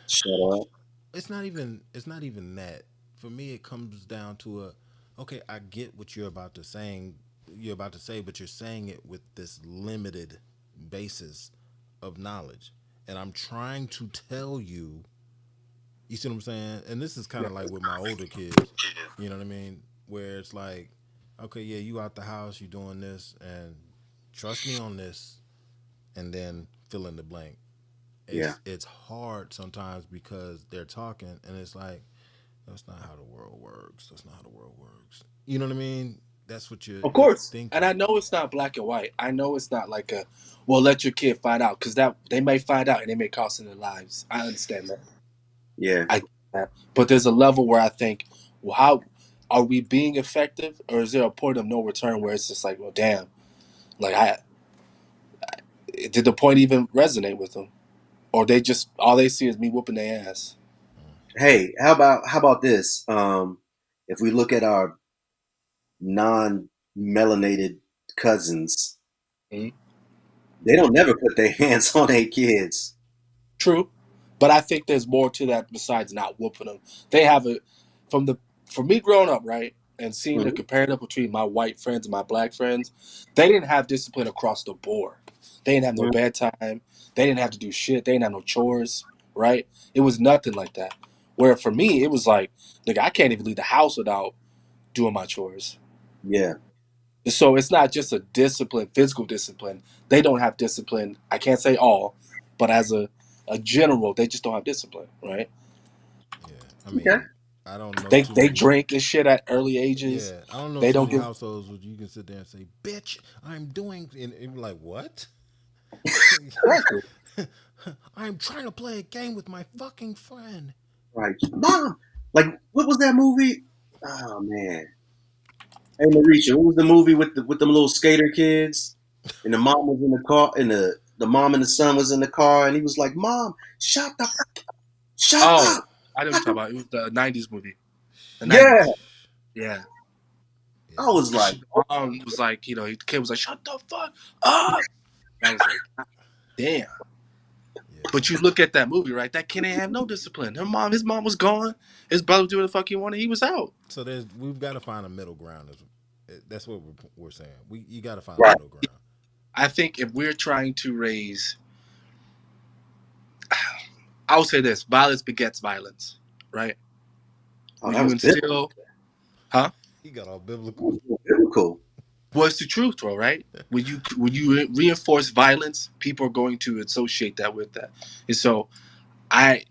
Shut up. it's not even that. For me, it comes down to okay, I get what you're about to say, but you're saying it with this limited basis of knowledge, and I'm trying to tell you. You see what I'm saying? And this is kind of like with my older kids. You know what I mean? Where it's like, okay, yeah, you out the house, you doing this, and trust me on this, and then fill in the blank. Yeah. It's hard sometimes because they're talking, and it's like that's not how the world works. That's not how the world works. You know what I mean? That's what Of you're course. And thinking. I know it's not black and white. I know it's not like well, let your kid find out because that they may find out and they may cost them their lives. I understand that. Yeah. I get that. But there's a level where I think, well, how are we being effective, or is there a point of no return where it's just like, well, damn, like did the point even resonate with them, or they just all they see is me whooping their ass? Hey, how about this? If we look at our non-melanated cousins, Mhm. they don't never put their hands on their kids. True, but I think there's more to that besides not whooping them. They have a from the for me growing up, right, and seeing the Mhm. comparative between my white friends and my black friends. They didn't have discipline across the board. They didn't have no Mhm. bedtime. They didn't have to do shit. They didn't have no chores. Right? It was nothing like that. Where for me, it was like, nigga, I can't even leave the house without doing my chores. Yeah. So it's not just a discipline, physical discipline. They don't have discipline. I can't say all, but as a general, they just don't have discipline, right? Yeah, I Okay. mean, I don't know too They many. drink and shit at early ages. Yeah, I don't know They too don't many give. households where you can sit there and say, "Bitch, I'm doing," and be like, "What?" Exactly. I'm trying to play a game with my fucking friend. Right. Mom, like what was that movie? Oh man. Hey Marisha, what was the movie with them little skater kids? And the mom was in the car, and the mom and the son was in the car, and he was like, "Mom, shut Oh, up." I know what you're talking about. It was the '90s movie. The Yeah. '90s. Yeah. Yeah, I was like, The mom was like, the kid was like, "Shut the fuck up." I was like, "Damn." yeah. But you look at that movie, right? That kid ain't have no discipline. His mom was gone. His brother was doing the fuck he wanted. He was out. So we've got to find a middle ground. That's what we're saying. You got to find a right. middle ground. I think if we're trying to raise, I would say this: violence begets violence, right? Oh, When that you was instill, huh? He got all biblical. biblical. Well, it's the truth, though, right? When you reinforce violence, people are going to associate that with that, and so I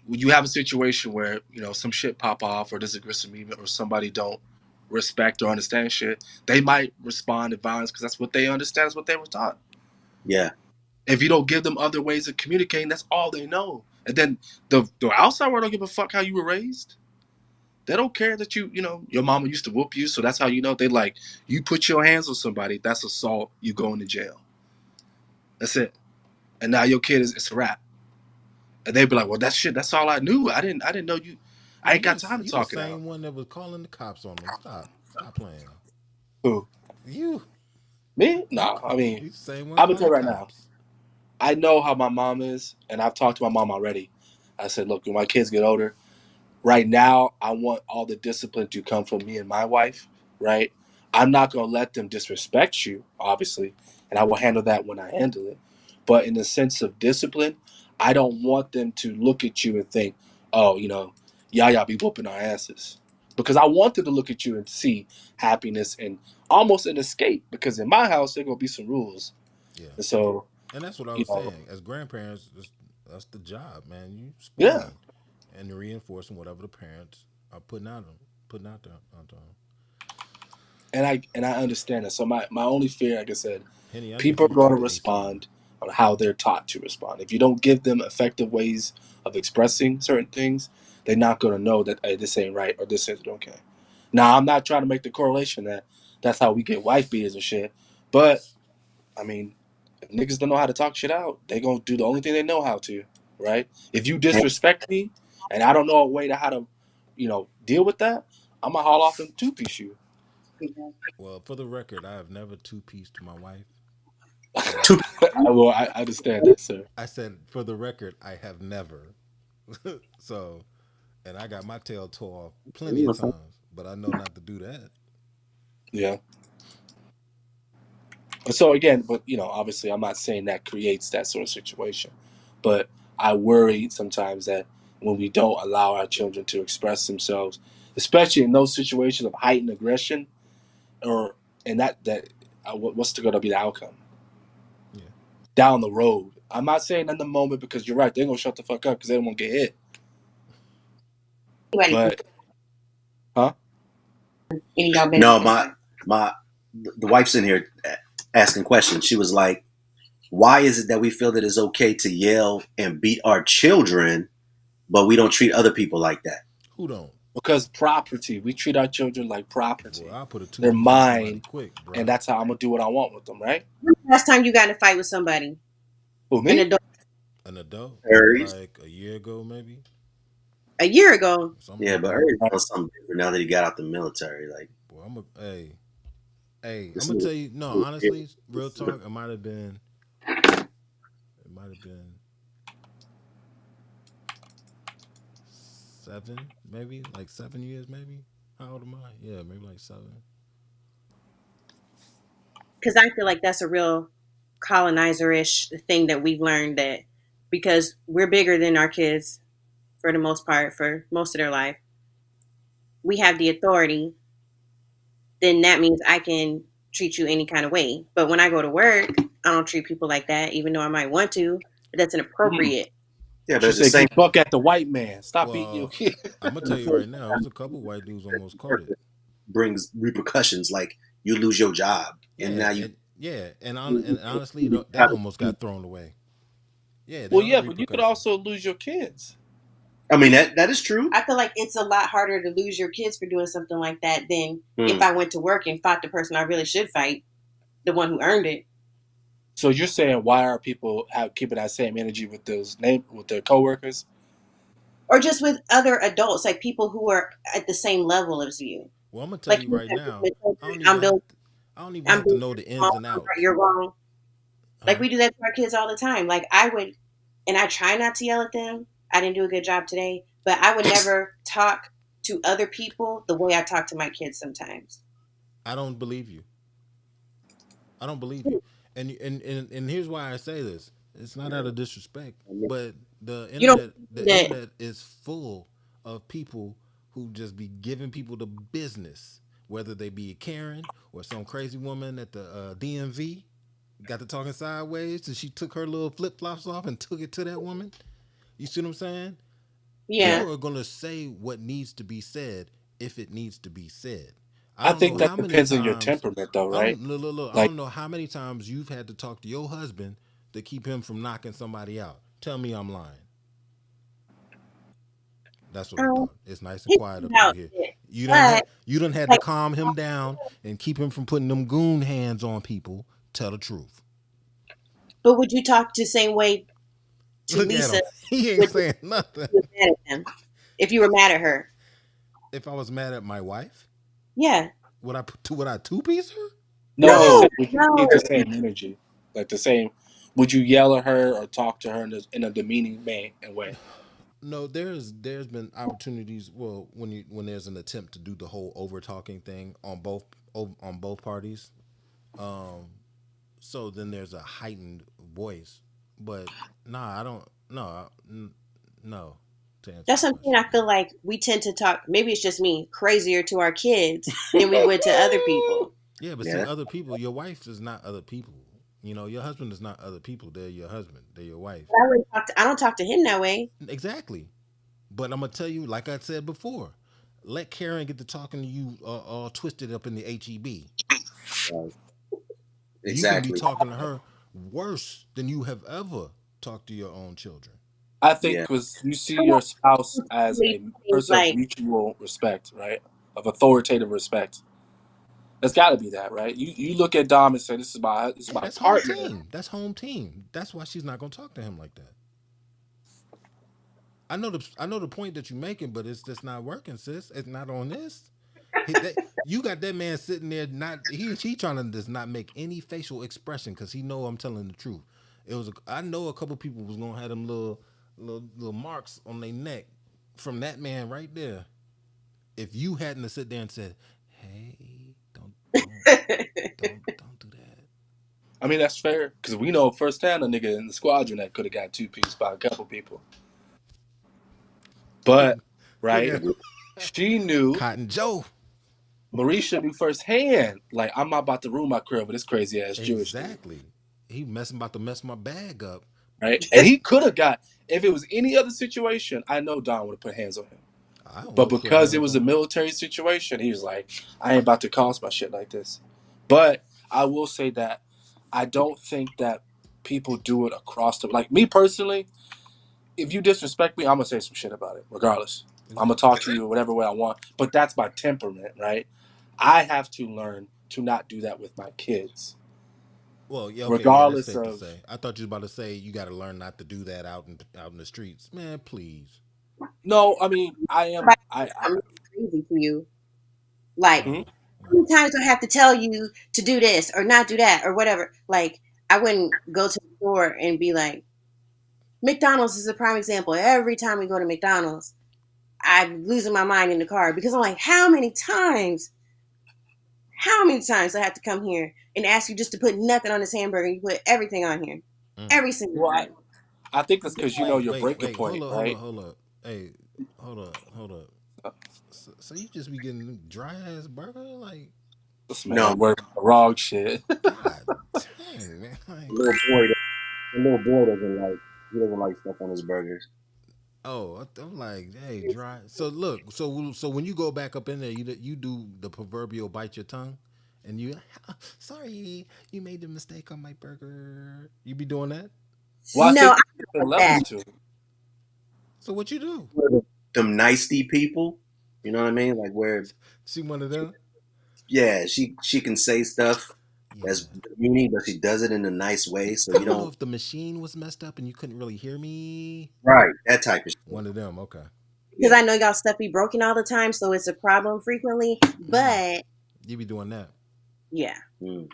when you have a situation where some shit pop off or there's a disagreement or somebody don't respect or understand shit, they might respond to violence because that's what they understand, that's what they were taught. Yeah. If you don't give them other ways of communicating, that's all they know. And then the outside world don't give a fuck how you were raised. They don't care that your mama used to whoop you, so that's how you know. They like, you put your hands on somebody, that's assault, you go into jail. That's it. And now your kid it's a rap. And they'd be like, well, that's all I knew. I didn't know you. I Man, ain't got time to you the talk it out. same one that was calling the cops on them. Stop playing. Who? You, Me? you, No. I mean, you the same one I'm gonna calling tell the you right now. cops. I know how my mom is, and I've talked to my mom already. I said, look, when my kids get older, right now, I want all the discipline to come from me and my wife, right? I'm not going to let them disrespect you, obviously, and I will handle that when I handle it. But in the sense of discipline, I don't want them to look at you and think, oh, y'all be whooping our asses. Because I want them to look at you and see happiness and almost an escape. Because in my house, there are going to be some rules. Yeah, And so, and that's what I you was know, saying. As grandparents, that's the job, man. You yeah. spoon and reinforcing whatever the parents are putting out there onto them. And I understand that. So my only fear, like I said, Henny, I need people you are to going turn to the AC on. respond on how they're taught to respond. If you don't give them effective ways of expressing certain things, they're not going to know that, hey, this ain't right or this isn't okay. Now, I'm not trying to make the correlation that that's how we get wife beaters and shit, but I mean, if niggas don't know how to talk shit out, they gonna do the only thing they know how to, right? If you disrespect me and I don't know a way to how to, deal with that, I'm gonna haul off and two-piece you. Well, for the record, I have never two-pieced my wife. So Well, I understand that, sir. I said, for the record, I have never. So, and I got my tail tore off plenty of times, but I know not to do that. Yeah. So again, but obviously, I'm not saying that creates that sort of situation, but I worry sometimes that when we don't allow our children to express themselves, especially in those situations of heightened aggression, or and what's going to be the outcome Yeah. down the road? I'm not saying in the moment because you're right; they're gonna shut the fuck up because they don't want to get hit. Anybody, But huh? any of y'all been? No, my the wife's in here asking questions. She was like, "Why is it that we feel that it's okay to yell and beat our children, but we don't treat other people like that?" Who don't? Because property, we treat our children like Boy, property. I'll put a They're two-piece on somebody mine, quick, and bruh. that's how I'm gonna do what I want with them, right? Last time you got in a fight with somebody, Who, an me? adult, An adult, maybe Aries, like a year ago, maybe a year ago? something yeah, like but that. Aries on something different now that he got out the military. Like, Boy, hey, I'm this gonna is tell you. No, honestly, real talk. It might have been 7, maybe like 7 years, maybe. How old am I? Yeah, maybe like 7. Because I feel like that's a real colonizer-ish thing that we've learned, that because we're bigger than our kids for the most part for most of their life, we have the authority. Then that means I can treat you any kind of way. But when I go to work, I don't treat people like that, even though I might want to. But that's Mm. inappropriate. yeah, but She at the said, same "Get buck at the white man. Stop beating your Well, kid." I'm gonna tell you right now, there's a couple white dudes almost caught it. brings repercussions, like you lose your job, and Yeah, now you. and yeah, and honestly, that almost got thrown away. Yeah, there Well, are yeah, but you could repercussions. also lose your kids. I mean, that is true. I feel like it's a lot harder to lose your kids for doing something like that than if Hmm. I went to work and fought the person I really should fight, the one who earned it. So you're saying why are people keeping that same energy with with their coworkers? Or just with other adults, like people who are at the same level as you. Well, I'm gonna tell Like you you right said, now, with children, I'm building, I don't even I'm have to building know the ins wrong, and I'm right, outs. you're wrong. Like Huh? we do that to our kids all the time. Like I would, and I try not to yell at them. I didn't do a good job today, but I would never talk to other people the way I talk to my kids sometimes. I don't believe you. I don't believe you. And here's why I say this. It's not out of disrespect, but You don't the that. internet is full of people who just be giving people the business, whether they be a Karen or some crazy woman at the DMV got to talking sideways, and she took her little flip flops off and took it to that woman. You see what I'm saying? Yeah. People are gonna say what needs to be said if it needs to be said. I I don't know think that how many depends on your times temperament, though, I right? don't look. I Like, don't know how many times you've had to talk to your husband to keep him from knocking somebody out. Tell me I'm lying. That's what I Um, thought. It's nice and he's quiet up about in here. it. You But done had to like, calm him down and keep him from putting them goon hands on people. Tell the truth. but would you talk the same way to Look at Lisa him. He ain't with saying nothing. you were mad at him? If you were mad at her, If I was mad at my wife, yeah. would I two piece her? no, I'm No, saying, would you keep the no. same energy? Like the same, would you yell at her or talk to her in a demeaning way? No, there's been opportunities. Well, when there's an attempt to do the whole over talking thing on both parties, um, so then there's a heightened voice. But nah, I don't. No. To answer That's your something question, I feel like we tend to talk. Maybe it's just me, crazier to our kids than we would to other people. yeah. But see, Yeah. other people, your wife is not other people. You know, your husband is not other people. They're your husband. They're your wife. But I don't talk to him that way. Exactly. But I'm gonna tell you, like I said before, let Karen get to talking to you all twisted up in the HEB. Right. You can be Exactly. talking to her worse than you have ever talked to your own children. I think Yeah. because you see I don't your spouse as really a think person of like mutual respect, right? Of authoritative respect. It's got to be that, right? You look at Dom and say, this is Yeah, my that's home partner." team. That's home team. That's why she's not gonna talk to him like that. I know the point that you're making, but it's just not working, sis. It's not on this. You got that man sitting there, not he trying to just not make any facial expression because he know I'm telling the truth. I know a couple people was gonna have them little marks on their neck from that man right there. If you hadn't to sit there and said, "Hey, don't do that." I mean, that's fair because we know firsthand a nigga in the squadron that could have got two pieced by a couple people. Look, But, look right, at she knew, Cotton Joe. Marisha knew firsthand, like, I'm not about to ruin my career with this crazy ass Jewish dude, Exactly. He about to mess my bag up. right? And he could have got, if it was any other situation, I know Don would have put hands on him. I But would have put because it hands was a on him. military situation, he was like, I ain't about to cause my shit like this. But I will say that I don't think that people do it across the, like, me personally, if you disrespect me, I'm gonna say some shit about it, regardless. I'm gonna Exactly. talk to you whatever way I want. But that's my temperament, right? I have to learn to not do that with my kids, Well, yeah, okay, yeah, that's regardless safe to of. say. I thought you was about to say you got to learn not to do that out in the streets. Man, please. No, I mean I am. somebody I, says I something crazy to you. Like, hmm? Oh, how many times do I have to tell you to do this or not do that or whatever? Like, I wouldn't go to the store and be like, McDonald's is a prime example. Every time we go to McDonald's, I'm losing my mind in the car because I'm like, how many times do I have to come here and ask you just to put nothing on this hamburger and you put everything on here? mm. Every single Well, time. I think that's because you know your breaking Wait. point, Hold up, right? hold up. Hey, hold up. So you just be getting dry ass burger? Like, This No, man, work the wrong shit. God dang, man. the Like, little boy. The little boy doesn't like. He doesn't like stuff on his burgers. oh, I'm like, hey, dry. So look, so when you go back up in there, you do the proverbial bite your tongue, and you, sorry, you made the mistake on my burger. You be doing that. Well, I No, think I'm there's not different like that. levels to it. So what you do? Them nicety people. You know what I mean? Like where, See one of them? yeah, she can say stuff Yeah. that's demeaning, but she does it in a nice way, so I you don't know don't. if the machine was messed up and you couldn't really hear me. Right, that type of shit. One of them, okay. Because Yeah. I know y'all stuff be broken all the time, so it's a problem frequently. Mm, But you be doing that. yeah. Mm,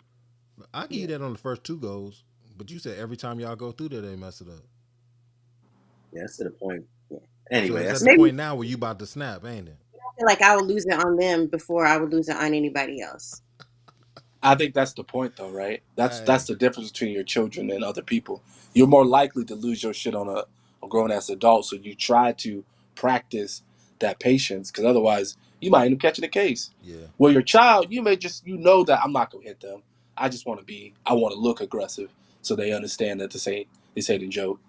I give you yeah. that on the first two goes, but you said every time y'all go through there, they mess it up. Yeah, that's to the point. Yeah. So Anyway, it's that's at the the Maybe point now where you about to snap, ain't it? I feel like I would lose it on them before I would lose it on anybody else. I think that's the point, though, right? That's Hey, the difference between your children and other people. You're more likely to lose your shit on a grown ass adult, so you try to practice that patience, because otherwise you might end up catching a case. yeah. Well, your child, you may just that I'm not gonna hit them. I want to look aggressive, so they understand that this ain't a joke.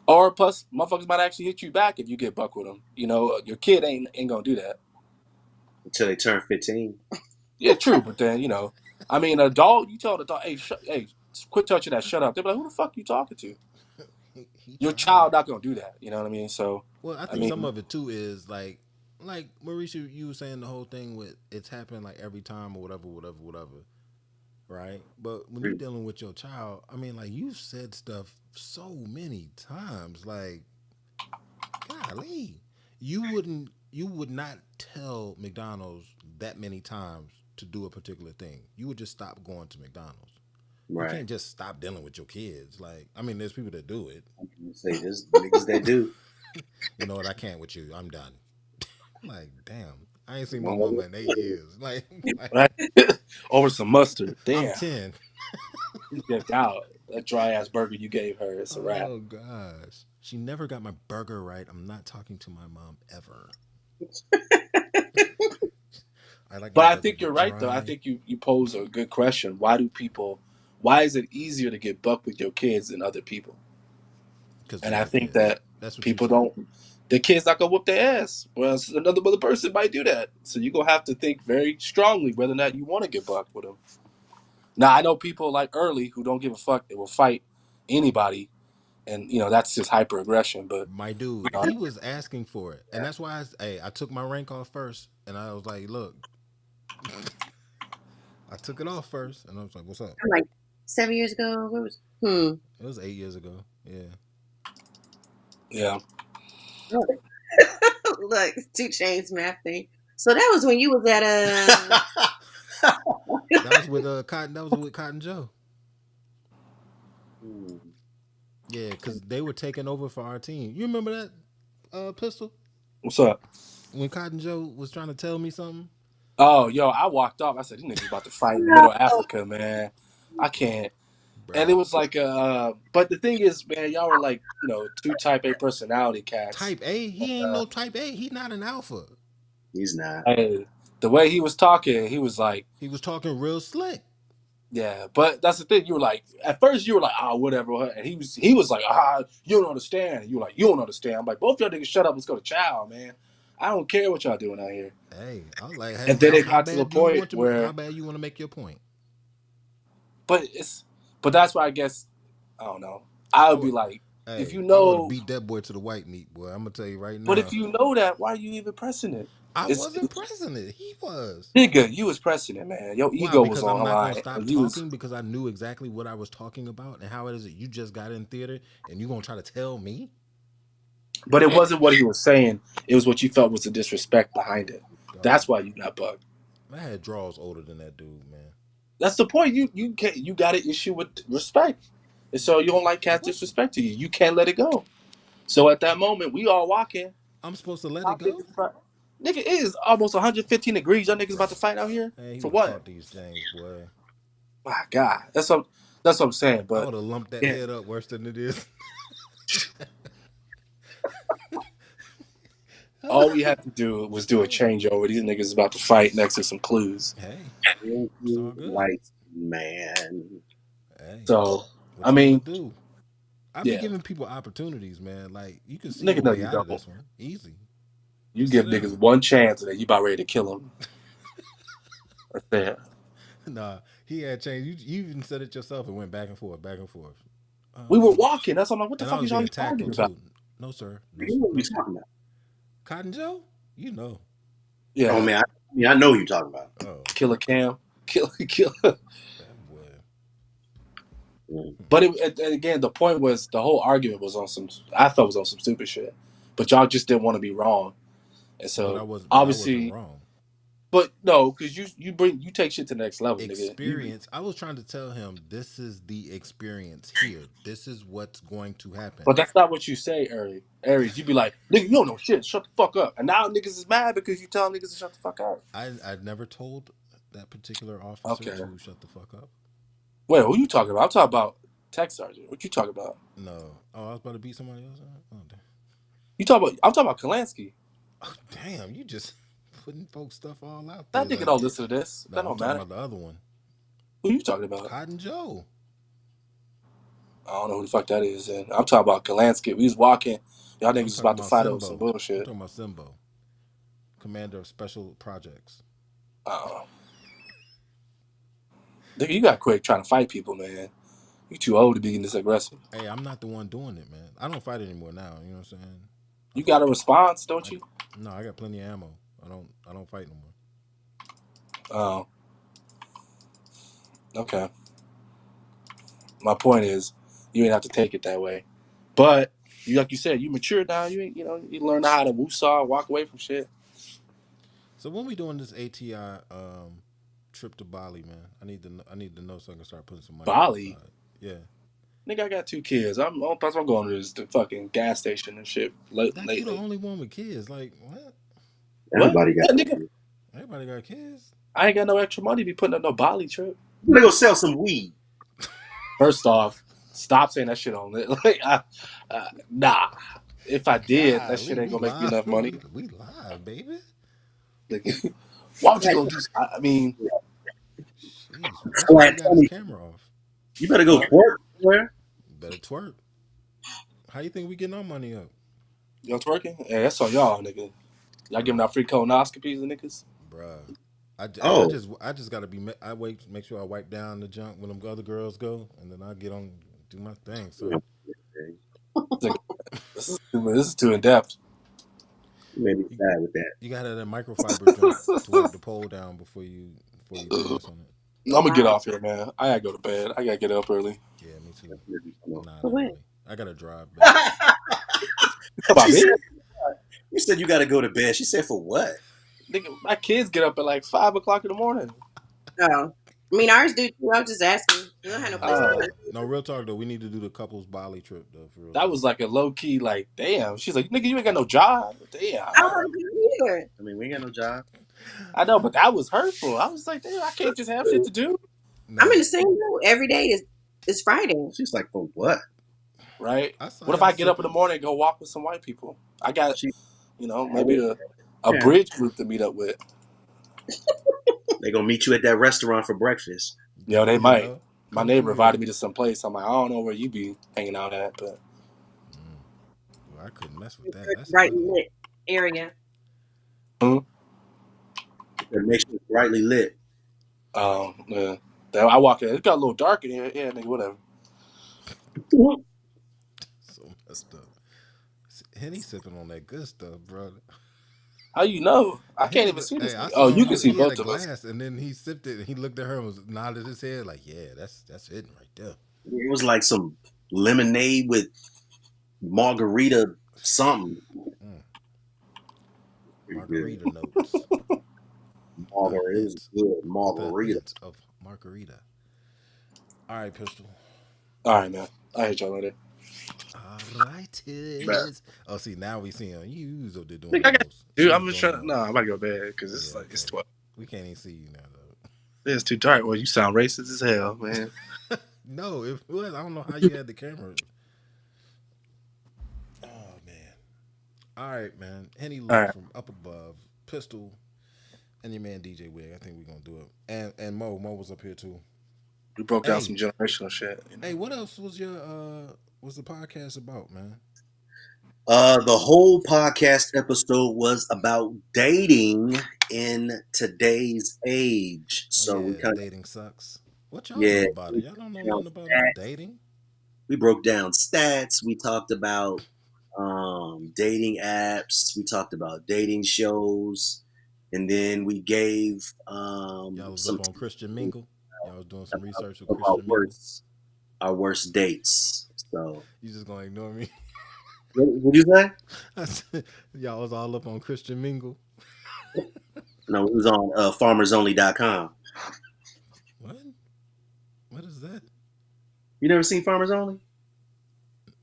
Or plus, motherfuckers might actually hit you back if you get buck with them. Your kid ain't gonna do that. until they turn 15. Yeah, true, but then I mean, an adult, you tell the adult, hey, quit touching that, shut up. They're like, who the fuck you talking to? He Your trying. child not gonna do that. You know what I mean? So, Well, I I think some mean, of it too is like Mauricio, you were saying the whole thing with it's happening like every time or whatever, right? But when you're dealing with your child, I mean, like you've said stuff so many times, like, golly, you would not tell McDonald's that many times to do a particular thing. You would just stop going to McDonald's. You Right. can't just stop dealing with your kids. Like, I mean, there's people that do it. You say there's niggas that do. You know what? I can't with you. I'm done. Like, damn, I ain't seen my mama No, in 8 years. right? Over some mustard. I'm Damn, 10. you dipped out. That dry ass burger you gave her, it's a wrap. Oh gosh, she never got my burger right. I'm not talking to my mom ever. I like But my I burger think you're right, though. I dry. think you pose a good question. Why is it easier to get bucked with your kids than other people? Because And they're I your think kids. that That's what you people said. don't, the kids not gonna whoop their ass. Well, another other person might do that. So you're gonna have to think very strongly whether or not you want to get bucked with them. Now I know people like Early who don't give a fuck. They will fight anybody, and that's just hyper aggression. But My dude, he was asking for it, and that's why I took my rank off first, and I was like, look, I took it off first, and I was like, what's up? I'm like 7 years ago. Where was? It was 8 years ago. Yeah, yeah, Oh, look, 2 Chainz math thing. So that was when you was at that was with Cotton. That was with Cotton Joe. Hmm. Yeah, because they were taking over for our team. You remember that pistol what's up? when Cotton Joe was trying to tell me something? Oh, yo, I walked off. I said, "These niggas about to fight in the no. middle of Africa, man. I can't." And it Bruh. was like, but the thing is, man, y'all were like, two type A personality cats. Type A? He ain't no type A. He not an alpha. He's not. Hey, the way he was talking, he was like, He was talking real slick. yeah. But that's the thing. You were like, at first you were like, ah, whatever. And he was like, ah, you don't understand. And you were like, you don't understand. I'm like, both y'all niggas shut up. Let's go to chow, man. I don't care what y'all doing out here. Hey, I was like, And then it how got to the bad do you point want to? How where, bad you want to make your point? but but that's why I guess, I don't know. I I would be would, like, if hey, you I would have know, beat that boy to the white meat, boy. I'm gonna tell you right but if now. you know that, why are you even pressing it? I wasn't It's pressing it. He was. nigga, you was pressing it, man. Your Why? ego was Because on I'm the not gonna line, stop and you was. talking because I knew exactly what I was talking about and how it is that you just got in theater and you gonna try to tell me? But it wasn't what he was saying. It was what you felt was the disrespect behind it. Oh, That's why you got bugged. I had draws older than that dude, man. That's the point. You got an issue with respect, and so you don't like cats What? disrespecting you. You can't let it go. So at that moment, we all walking. I'm supposed to let it Y'all go, niggas nigga, it is almost 115 degrees. Y'all niggas bro? about to fight out here Hey, he for would have what? caught these things, boy. My God, that's what I'm saying. I But would have lumped that yeah, head up worse than it is. all we had to do was do a changeover. These niggas is about to fight next to some clues. Hey, it's all good. White man. Hey, So I what you gonna mean, do? I be yeah, giving people opportunities, man. Like you can see nigga, your no, way you out of don't. this one, easy. You Just sit give niggas down. one chance and then you about ready to kill them. Right there. Nah, he had changed. You even said it yourself and went back and forth, back and forth. We were Uh, walking. That's why I'm like, what the and I fuck was is y'all being even tactful arguing about? too. No, sir. No, You know what no, we sir. talking about? Cotton Joe, you know. Oh Yeah, man, I know what you're talking about. Oh, killer Cam, kill. that boy. Mm. But and again, the point was the whole argument was on some. I thought was on some stupid shit, but y'all just didn't want to be wrong, and so But I wasn't obviously, wrong. but no, because you take shit to the next level, nigga. Experience. I was trying to tell him this is the experience here. This is what's going to happen. But that's not what you say, Aries. You be like, nigga, you don't know shit. Shut the fuck up. And now niggas is mad because you tell niggas to shut the fuck up. I never told. that particular officer Okay. to shut the fuck up. Wait, who you talking about? I'm talking about tech sergeant. What you talking about? No. Oh, I was about to beat somebody else. Oh, damn. You talking about? I'm talking about Kalansky. Oh, damn, you just putting folks stuff all out That there. nigga Like, don't listen to this. no, That I'm don't talking matter. about the other one, Who you talking about? Cotton Joe. I don't know who the fuck that is. And I'm talking about Kalansky. We was walking. Y'all niggas I'm was talking about to about fight over some Simbo. I'm bullshit. talking about Simbo, commander of special projects. Uh, Nigga, you got to quit trying to fight people, man. You too old to be this aggressive. Hey, I'm not the one doing it, man. I don't fight anymore now. You know what I'm saying? You got a response, don't I, you? no, I got plenty of ammo. I don't fight no more. Oh, okay. My point is, you ain't have to take it that way. But you, like you said, you mature now. You ain't, you learn how to woosah, walk away from shit. So when we doing this ATI trip to Bali, man, I need to know so I can start putting some money to the Bali, side. Yeah, nigga, I got 2 kids. I'm going to the fucking gas station and shit that you the lately. only one with kids. Like what? What? Everybody got. Yeah, nigga, Everybody got kids. I ain't got no extra money to be putting up no Bali trip. I'm gonna go sell some weed. First off, stop saying that shit on it. Like, nah. If I did, that Golly, shit ain't we gonna make me live. enough money. We live, baby. Like, why would you go do? I mean, Jeez, what's why he Like, got tell his me, camera off? you better go huh? twerk somewhere. Better twerk. How you think we getting our money up, Y'all twerking? Yeah, that's on y'all, nigga. Y'all giving bruh? out free colonoscopies and niggas? Bruh. Oh, I just gotta be. I wait, make sure I wipe down the junk when them other girls go, and then I get on do my thing. you So Like, this is too in depth. made me you, sad with that. you gotta have that microfiber junk to wipe the pole down before you I'm dance on it. Oh gonna get wow. off here, man. I gotta go to bed. I gotta get up early. Yeah, me too. That's really cool. Nah, For not what? really. I gotta drive back. About She me? said, "You said you got to go to bed." She said, "For what?" Nigga, my kids get up at like 5 o'clock in the morning. Oh. I mean, ours do too. I was just asking. We don't have no place to Uh, live. No, real talk though. We need to do the couples Bali trip though. For real that talk. was like a low key, like, damn. She's like, nigga, you ain't got no job. I Damn. don't want to do either. I mean, we ain't got no job. I know, but that was hurtful. I was like, damn, I can't just have shit to do. I'm in No, the same boat. Every day is Friday. She's like, "For what?" Right? I saw What if y'all I get up in the sipping. morning and go walk with some white people? I got, She, maybe a yeah, bridge group to meet up with. they gonna meet you at that restaurant for breakfast. They You might. know, My come neighbor through here. invited me to some place. I'm like, I don't know where you be hanging out at, but Mm. Well, I couldn't mess with that. That's Bright ugly. lit area. hmm? That makes you brightly lit. Yeah. I walk in. It got a little dark in here. Yeah, nigga, whatever. So messed up. Henny sipping on that good stuff, brother. How you know? I can't Henny, even see this hey, I nigga. Oh, saw him. you can see He had a both of us. glass, and then he sipped it, and he looked at her and was nodded his head like, "Yeah, that's hitting right there." It was like some lemonade with margarita something. Mm. Pretty good. Margarita notes, Margarita. It was good. the Margarita. hint of margarita. All right, Pistol. All right, man. I hit y'all later. All right, is. Oh, see, now we see him. You was up there doing Nigga, the I got, most. dude. You I'm was just doing the trying. No, most. I'm about to go to bed because Yeah, it's okay. 12. We can't even see you now, though. It's too dark. Well, you sound racist as hell, man. No, it was. I don't know how you had the camera. Oh man. All right, man. Henny All Love right, from Up Above, Pistol, and your man DJ Wig. I think we're gonna do it. And Mo was up here too. we broke down Hey, some generational shit. hey, what else was your was the podcast about, man? The whole podcast episode was about dating in today's age. Oh So we yeah, kind of, dating sucks. What y'all yeah, know about we it? Y'all don't know broke down nothing about no stats. dating. We broke down stats. We talked about dating apps. We talked about dating shows, and then we gave Y'all was some up on Christian Mingle. Y'all was doing some research with about Christian Mingle. our worst dates. So You just gonna ignore me? what you say? I said, y'all was all up on Christian Mingle. No, it was on farmersonly.com. What? What is that? You never seen Farmers Only?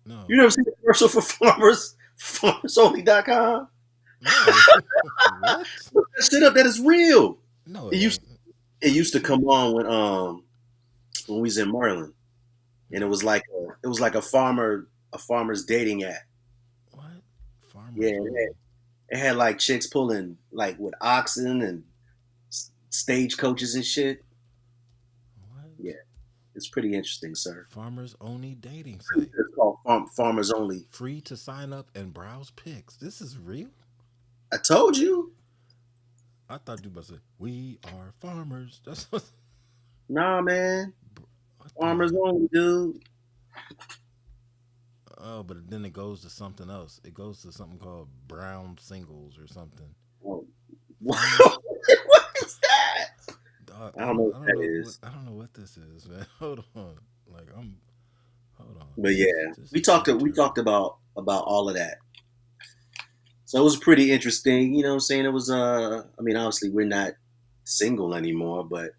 No. You never seen the commercial for farmersonly.com? No. What? Look that shit up. That is real. No, It it used ain't. It used to come on when we was in Maryland, and it was like a farmer's dating app. What? Yeah, Farmers only. it had like chicks pulling like with oxen and stage coaches and shit. What? Yeah, it's pretty interesting, sir. Farmers only dating site. It's called Farmers Only. Free to sign up and browse pics. This is real? I told you. I thought you were about to say, we are farmers. That's what, Nah, man. what Farmers the. Only, dude. Oh, but then it goes to something else. It goes to something called brown singles or something. Oh, Farmers. what is that? I I don't know don't. what I don't that know. What, is. I don't know what this is, man. Hold on. Like I'm. Hold on. But yeah, This we is so talked terrible. about all of that. So it was pretty interesting. You know what I'm saying? It was I mean, obviously we're not single anymore, but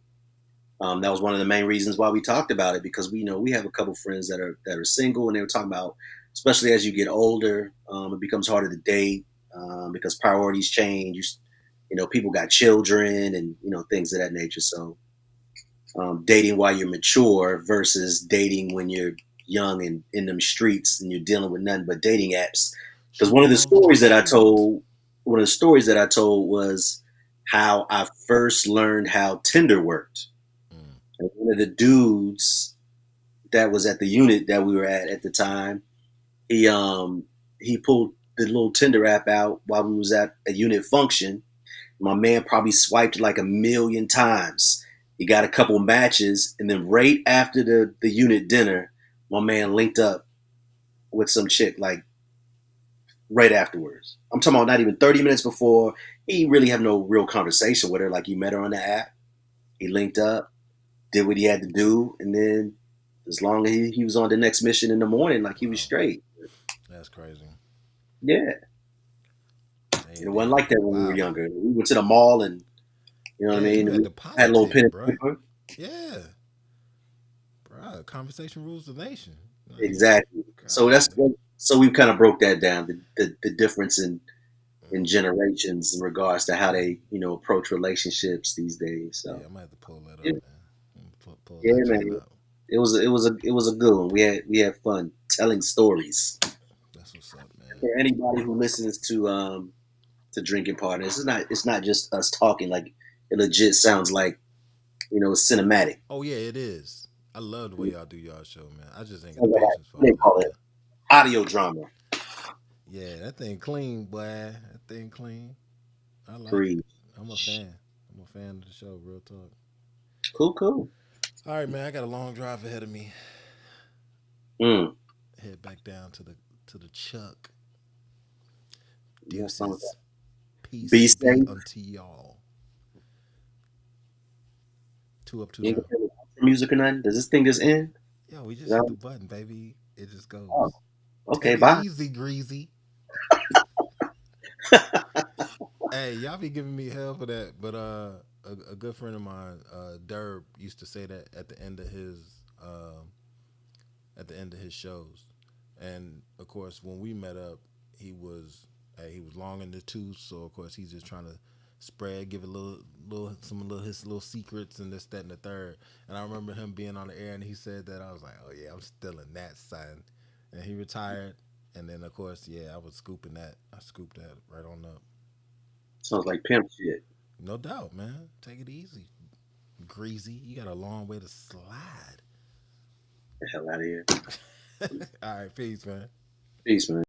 that was one of the main reasons why we talked about it because we know we have a couple friends that are single and they were talking about, especially as you get older, it becomes harder to date because priorities change. You know, people got children and you know things of that nature. So dating while you're mature versus dating when you're young and in them streets and you're dealing with nothing but dating apps. Because Sugar mama, sweet. one of the stories that I told was how I first learned how Tinder worked. Mm. And one of the dudes that was at the unit that we were at the time, he um he pulled the little Tinder app out while we was at a unit function. My man probably swiped like a million times. He got a couple matches, and then right after the unit dinner, my man linked up with some chick like right afterwards. I'm talking about not even 30 minutes before. He really have no real conversation with her. Like he met her on the app. He linked up, did what he had to do, and then as long as he was on the next mission in the morning, like he was Wow, straight. that's crazy. Yeah. And it wasn't They like that be when we were wilding. younger. We went to the mall and you know what I Yeah, you mean? had We to had a little pen politic, and bro. paper. Yeah, bro. Conversation rules the nation. Like, Exactly. So golly. so we kind of broke that down, the difference in Mm. generations in regards to how they, you know, approach relationships these days. Yeah, So I might have to pull that yeah, up, man. Pull yeah, that joint man. up. It was a good one. We had fun telling stories. That's what's up, man. For anybody who listens to drinking partners, it's not just us talking. Like it legit sounds like you know it's cinematic. Oh yeah, it is. I love the way y'all do y'all show, man. I just ain't got the Sounds like patience for they all that, call it man. audio drama. Yeah, that thing clean, boy. That thing clean. I like it. Preach. I'm a fan. I'm a fan of the show. Real talk. Cool, cool. All right, man. I got a long drive ahead of me. Mm. Head back down to the Chuck. That sounds Deuces. Peace be be safe. unto y'all. Two up, two You ain't down. gonna play with outro music or nothing? Does this thing just end? Yo, we just hit No? the button, baby. It just Oh, goes. okay, Take it bye. easy, greasy. Hey, y'all be giving me hell for that, but a good friend of mine, Derb, used to say that at the end of his shows, and of course when we met up, he was he was long in the tooth, so of course he's just trying to spread, give a little his little secrets and this, that, and the third. And I remember him being on the air, and he said that I was like, oh yeah, I'm still in that son, and he retired, and then of course yeah, I was scooping that, I scooped that right on up. Sounds like pimp shit. No doubt, man. Take it easy. Greasy. You got a long way to slide. The hell out of here. All right, peace, man. Peace, man.